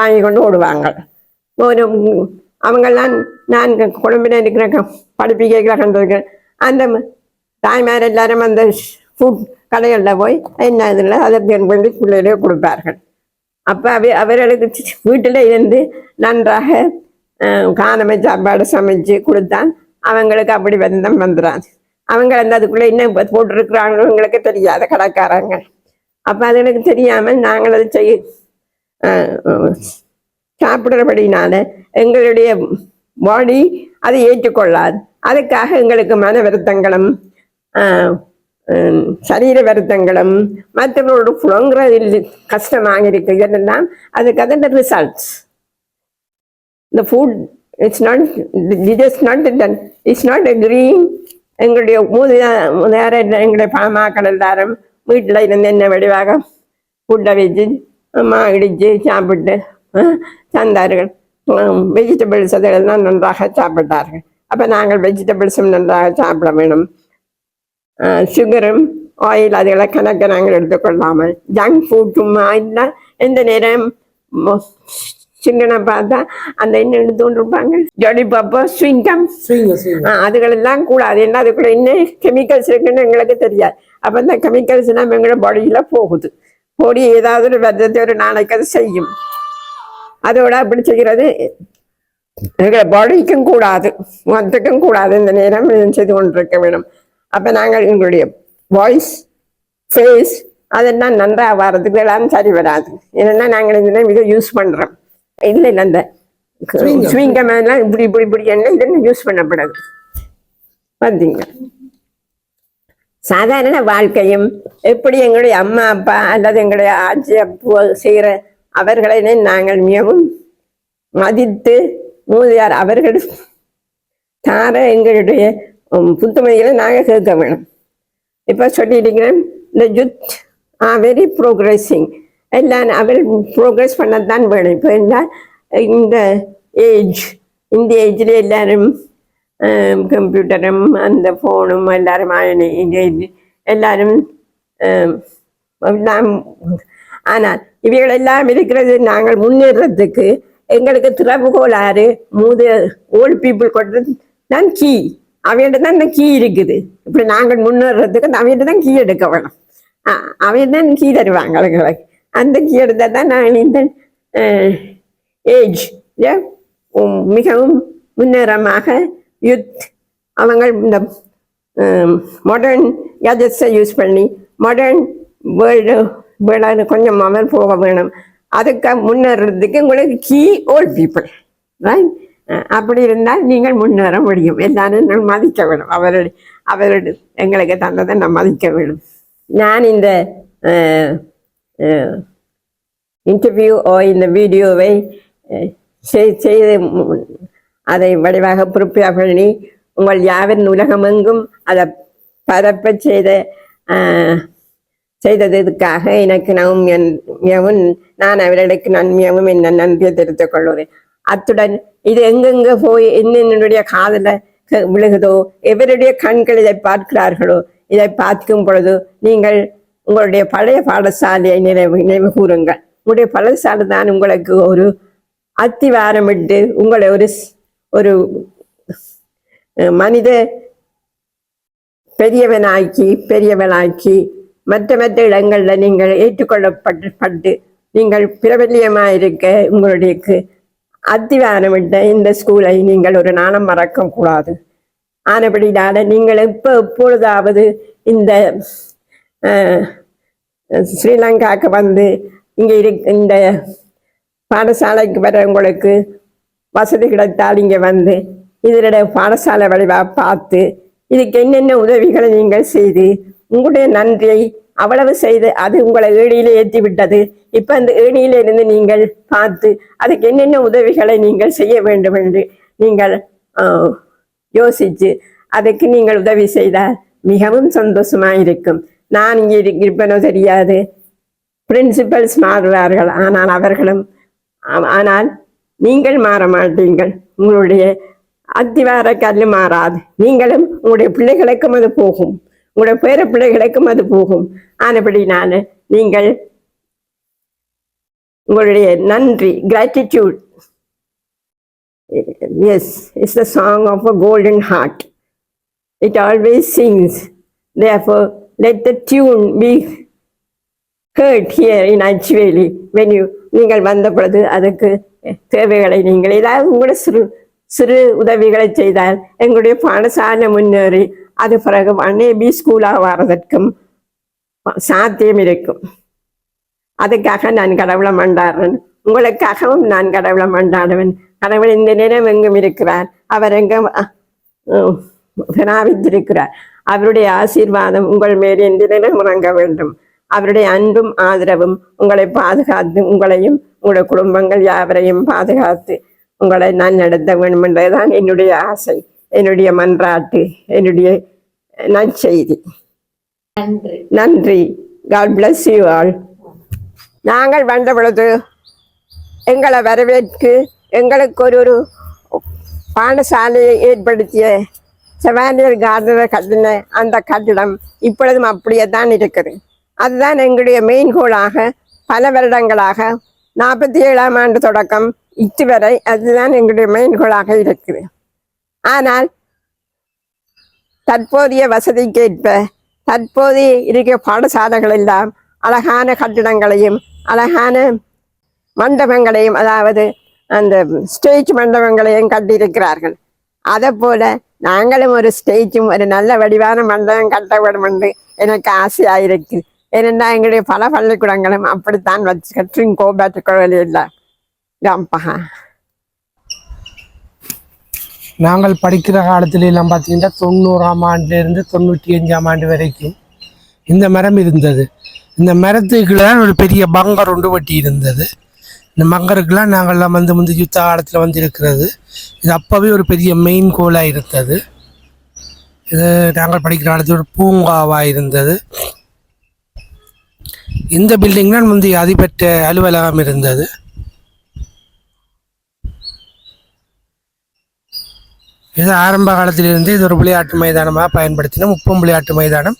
வாங்கி கொண்டு ஓடுவாங்க. அவங்கெல்லாம் நான் குழம்பில் இருக்கிற படிப்பிக்க கண்டிருக்கேன். அந்த தாய்மார் எல்லாரும் அந்த ஃபுட் கடைகளில் போய் என்ன இதில் அதை வேண்டி பிள்ளைகளே கொடுப்பார்கள். அப்போ அவர்களுக்கு வீட்டில் இருந்து நன்றாக காணமை சாப்பாடு சமைச்சு கொடுத்தான் அவங்களுக்கு அப்படி வந்துடாது. அவங்க அந்த அதுக்குள்ளே என்ன போட்டிருக்கிறாங்களோ எங்களுக்கு தெரியாத கடைக்காரங்க. அப்போ அதுகளுக்கு தெரியாமல் நாங்கள் அதை சாப்பிடுறபடினால எங்களுடைய பாடி அதை ஏற்றுக்கொள்ளாது. அதுக்காக எங்களுக்கு மன வருத்தங்களும் சரீர வருத்தங்களும் மற்றவர்களோட புலங்குறது கஷ்டமாக இருக்கு. இதெல்லாம் அதுக்கு அதோட ரிசல்ட்ஸ். இந்த ஃபுட் இட்ஸ் நாட் அக்ரீங். எங்களுடைய முதலார எங்களுடைய பணமாக்கள் எல்லாரும் வீட்டில் இருந்து என்ன வடிவாக ஃபுட்டை வச்சு இடித்து சாப்பிட்டு தந்தார்கள். வெஜிடபிள்ஸ் அதெல்லாம் நன்றாக சாப்பிட்டார்கள். அப்போ நாங்கள் வெஜிடபிள்ஸும் நன்றாக சாப்பிட வேணும். சுகரும் ஆயில் அதுகளை கணக்கை நாங்கள் எடுத்துக்கொள்ளாமல் ஜங்க் ஃபுட்டும் ஆயிலாம் எந்த நேரம் சிங்கனை பார்த்தா அந்த என்ன எடுத்து கொண்டிருப்பாங்க ஜொலி பாப்பா ஸ்விங்கம் அதுகளெல்லாம் கூடாது. ஏன்னா அதுக்குள்ள என்ன கெமிக்கல்ஸ் இருக்குன்னு எங்களுக்கு தெரியாது. அப்போ அந்த கெமிக்கல்ஸ் எல்லாம் எங்களோட பாடியில போகுது. போடி ஏதாவது ஒரு விதத்தை ஒரு நாளைக்கு அது செய்யும். அதோட அப்படி செய்கிறது எங்களை பாடிக்கும் கூடாது, மொத்தக்கும் கூடாது. இந்த நேரம் செய்து கொண்டிருக்க வேணும். அப்போ நாங்கள் எங்களுடைய வாய்ஸ் ஃபேஸ் அதெல்லாம் நன்றாக வர்றதுக்கு எல்லாம் சரி வராது. ஏன்னா நாங்கள் இந்த இதை யூஸ் பண்ணுறோம். இல்லை அந்த ஸ்விங்கம் எல்லாம் இப்படி இப்படி இப்படி என்ன இதெல்லாம் யூஸ் பண்ணப்படாது. பார்த்தீங்க சாதாரண வாழ்க்கையும் எப்படி எங்களுடைய அம்மா அப்பா அல்லது எங்களுடைய ஆட்சி அப்போ செய்கிற அவர்களை நாங்கள் மிகவும் மதித்து மூதியார் அவர்கள் தார எங்களுடைய புத்துமதிகளை நாங்கள் கேட்க வேணும். இப்போ சொல்லியிருக்கிறேன் இந்த யூத் வெரி ப்ரோக்ரெஸிங் எல்லாம் அவர் ப்ரோக்ரெஸ் பண்ணத்தான் வேணும். இப்போ எல்லாம் இந்த இந்த ஏஜில் எல்லாரும் கம்ப்யூட்டரும் அந்த ஃபோனும் எல்லாரும் எல்லாரும் ஆனால் இவைகள் எல்லாம் இருக்கிறது நாங்கள் முன்னேறதுக்கு எங்களுக்கு திறவுகோளாறு ஓல்டு பீப்புள் கொண்டு தான் கீ அவையிட்ட தான் இந்த கீ இருக்குது. இப்படி நாங்கள் முன்னேறதுக்கு அவையிட்ட தான் கீ எடுக்க வேணும். அவையிட்ட தான் கீ தருவாங்க எங்களுக்கு. அந்த கீ எடுத்தால் தான் நாங்கள் இந்த ஏஜ் மிகவும் முன்னேறமாக யூத் அவங்க இந்த மாடர்ன் கேஜெட்ஸை யூஸ் பண்ணி மாடர்ன் வேர்ல்டு கொஞ்சம் அவர் போக வேணும். அதுக்கு முன்னேறதுக்கு உங்களுக்கு கீ ஓல்ட் பீப்புள் ரைட். அப்படி இருந்தால் நீங்கள் முன்னேற முடியும். எல்லாரும் நான் மதிக்க வேணும். அவருடைய எங்களுக்கு தந்ததை நான் மதிக்க வேணும். நான் இந்த இன்டர்வியூ இந்த வீடியோவை செய்து அதை வடிவாக ப்ரிப்பேர் பண்ணி உங்கள் யாவரின் உலகமெங்கும் அதை பரப்ப செய்ததுக்காக எனக்கு நான் அவர்களுக்கு நன்மையாகவும் என்ன நன்றியை தெரிவித்துக் கொள்கிறேன். அத்துடன் இது எங்கெங்க போய் என்னுடைய காதல விழுகுதோ எவருடைய கண்கள் இதை பார்க்கிறார்களோ இதை பார்க்கும் பொழுது நீங்கள் உங்களுடைய பழைய பாடசாலையை நினைவு கூறுங்கள். உங்களுடைய பாடசாலை தான் உங்களுக்கு ஒரு அத்திவாரமிட்டு உங்களை ஒரு மனித பெரியவனாக்கி மற்ற இடங்களில் நீங்கள் ஏற்றுக்கொள்ளப்பட்டு நீங்கள் பிரபல்யமாயிருக்க உங்களுக்கு அத்திவாரமிட்ட இந்த ஸ்கூலை நீங்கள் ஒரு நாளும் மறக்க கூடாது. ஆனபடினால நீங்கள் எப்பொழுதாவது இந்த ஸ்ரீலங்காவுக்கு வந்து இங்கே இந்த பாடசாலைக்கு வர உங்களுக்கு வசதி கிடைத்தால் இங்கே வந்து இதனுடைய பாடசாலை வழிவாக பார்த்து இதுக்கு என்னென்ன உதவிகளை நீங்கள் செய்து உங்களுடைய நன்றியை அவ்வளவு செய்து அது உங்களை ஏணியிலே ஏற்றி விட்டது. இப்போ அந்த ஏணியிலிருந்து நீங்கள் பார்த்து அதுக்கு என்னென்ன உதவிகளை நீங்கள் செய்ய வேண்டும் என்று நீங்கள் யோசித்து அதுக்கு நீங்கள் உதவி செய்தால் மிகவும் சந்தோஷமாக இருக்கும். நான் இங்கே இருப்பேனோ தெரியாது, பிரின்சிபல்ஸ் மாறுவார்கள், ஆனால் நீங்கள் மாற மாட்டீங்கள். உங்களுடைய அத்திவார கல் மாறாது. நீங்களும் உங்களுடைய பிள்ளைகளுக்கும் அது போகும், உங்களுடைய பேர பிள்ளைகளுக்கும் அது போகும். ஆனபடினால நீங்கள் உங்களுடைய நன்றி gratitude yes it's the song of a golden heart. It always sings. Therefore let the tune be heard here in Achuveli when நீங்கள் வந்த பொழுது அதுக்கு தேவைகளை நீங்கள் ஏதாவது உங்களோட சிறு உதவிகளை செய்தால் எங்களுடைய பாடசாலை முன்னேறி அது பிறகு அன்னைபி ஸ்கூலாக வர்றதற்கும் சாத்தியம் இருக்கும். அதுக்காக நான் கடவுளை மண்டாடுறேன். உங்களுக்காகவும் நான் கடவுளை மண்டாடுவேன். கடவுள் இந்த நேரம் எங்கும் இருக்கிறார். அவர் எங்கும் பிராபித்திருக்கிறார். அவருடைய ஆசீர்வாதம் உங்கள் மேல் எந்த நேரம் உறங்க வேண்டும். அவருடைய அன்பும் ஆதரவும் உங்களை பாதுகாத்து உங்களையும் உங்களுடைய குடும்பங்கள் யாவரையும் பாதுகாத்து உங்களை நான் நடத்த வேண்டும் என்றதுதான் என்னுடைய ஆசை, என்னுடைய மன்றாட்டு, என்னுடைய நற்செய்தி. நன்றி. God bless you all. நாங்கள் வந்த பொழுது எங்களை வரவேற்கு எங்களுக்கு ஒரு பாடசாலையை ஏற்படுத்திய செவாலியர் கார்டனர் கட்டின அந்த கட்டிடம் இப்பொழுதும் அப்படியே தான் இருக்குது. அதுதான் எங்களுடைய மெயின் கோலாக பல வருடங்களாக 47ஆம் ஆண்டு தொடக்கம் இதுவரை அதுதான் எங்களுடைய மெயின்கோளாக இருக்குது. ஆனால் தற்போதைய வசதிக்கேற்ப தற்போது இருக்கிற பாடசாலைகள் எல்லாம் அழகான கட்டிடங்களையும் அழகான மண்டபங்களையும், அதாவது அந்த ஸ்டேஜ் மண்டபங்களையும் கட்டியிருக்கிறார்கள். அதை போல நாங்களும் ஒரு ஸ்டேஜும் ஒரு நல்ல வடிவான மண்டபம் கட்ட வேண்டும் என்று எனக்கு ஆசையாயிருக்கு. ஏனென்றா எங்களுடைய பல பள்ளிக்கூடங்களும் அப்படித்தான் வச்சு கற்றும் கோபாட்டுக்கோவில் இல்லை. நாங்கள் படிக்கிற காலத்துல எல்லாம் பார்த்தீங்கன்னா 90ஆம் ஆண்டுலேருந்து 95ஆம் ஆண்டு வரைக்கும் இந்த மரம் இருந்தது. இந்த மரத்துக்குலாம் ஒரு பெரிய பங்கர் ஒன்று வெட்டி இருந்தது. இந்த பங்கருக்கெல்லாம் நாங்கள்லாம் வந்து யுத்த காலத்தில் வந்து இருக்கிறது. இது அப்போவே ஒரு பெரிய மெயின் கோலாக இருந்தது. இது நாங்கள் படிக்கிற காலத்தில் ஒரு பூங்காவாக இருந்தது. இந்த பில்டிங் தான் முந்தைய அதிபெற்ற அலுவலகம் இருந்தது. இது ஆரம்ப காலத்திலிருந்து இது ஒரு விளையாட்டு மைதானமாக பயன்படுத்தினோம். உப்பம் விளையாட்டு மைதானம்.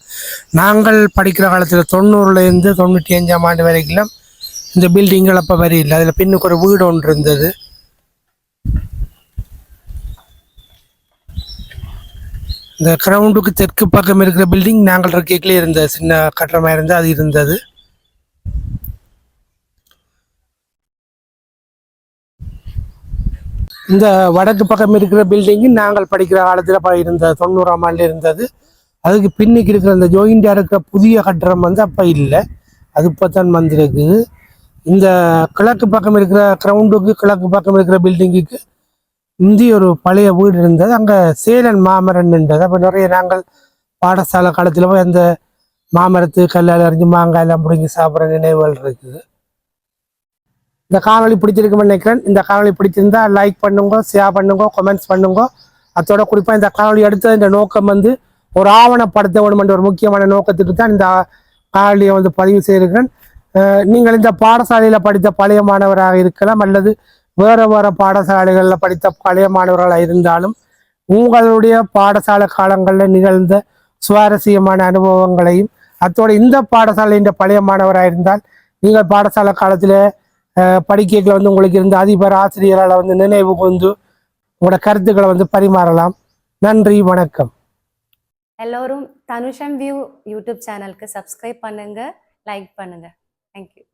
நாங்கள் படிக்கிற காலத்தில் 90லேருந்து 95ஆம் ஆண்டு வரைக்கும் இந்த பில்டிங்கள் அப்போ வரையில்லை. அதில் பின்னுக்கு ஒரு வீடு ஒன்று இருந்தது. இந்த கிரவுண்டுக்கு தெற்கு பக்கம் இருக்கிற பில்டிங் நாங்கள் இருக்கைகளே இருந்தது. சின்ன கட்டடமாக இருந்தால் அது இருந்தது. இந்த வடக்கு பக்கம் இருக்கிற பில்டிங்கு நாங்கள் படிக்கிற காலத்தில் இருந்தது. 90ஆம் ஆண்டு இருந்தது. அதுக்கு பின்னுக்கு இருக்கிற அந்த ஜோயிண்டாக இருக்கிற புதிய கட்டடம் வந்து அப்போ இல்லை, அது இப்போ தான் வந்திருக்குது. இந்த கிழக்கு பக்கம் இருக்கிற கிரவுண்டுக்கு கிழக்கு பக்கம் இருக்கிற பில்டிங்குக்கு இந்திய ஒரு பழைய வீடு இருந்தது. அங்கே சேலன் மாமரம் இருந்தது. அப்போ நிறைய நாங்கள் பாடசாலை காலத்தில் போய் அந்த மாமரத்து கல்லால் அறிஞ்சு மாங்காய் எல்லாம் பிடிங்கி சாப்பிட்ற நினைவுகள் இருக்குது. இந்த காணொலி பிடிச்சிருக்குன்னு நினைக்கிறேன். இந்த காணொலி பிடிச்சிருந்தா லைக் பண்ணுங்க, ஷேர் பண்ணுங்க, கமெண்ட்ஸ் பண்ணுங்க. அதோட குறிப்பாக இந்த காணொலி எடுத்த இந்த நோக்கம் வந்து ஒரு ஆவணப்படுத்த வேணும் என்ற ஒரு முக்கியமான நோக்கத்துக்கு தான் இந்த காணொலியை வந்து பதிவு செய்திருக்கிறேன். நீங்கள் இந்த பாடசாலையில் படித்த பழைய மாணவராக இருக்கலாம், அல்லது வேறு வேறு பாடசாலைகளில் படித்த பழைய மாணவர்களாக இருந்தாலும் உங்களுடைய பாடசாலை காலங்களில் நிகழ்ந்த சுவாரஸ்யமான அனுபவங்களையும், அத்தோடு இந்த பாடசாலையின் பழைய மாணவராக இருந்தால் நீங்கள் பாடசாலை காலத்தில் படிக்கைகளை வந்து உங்களுக்கு இருந்த அதிபர் ஆசிரியரால் வந்து நினைவு கொண்டு உங்களோட கருத்துக்களை வந்து பரிமாறலாம். நன்றி, வணக்கம். எல்லோரும் தனுஷம் வியூ யூடியூப் சேனலுக்கு சப்ஸ்கிரைப் பண்ணுங்க, லைக் பண்ணுங்க. தேங்க்யூ.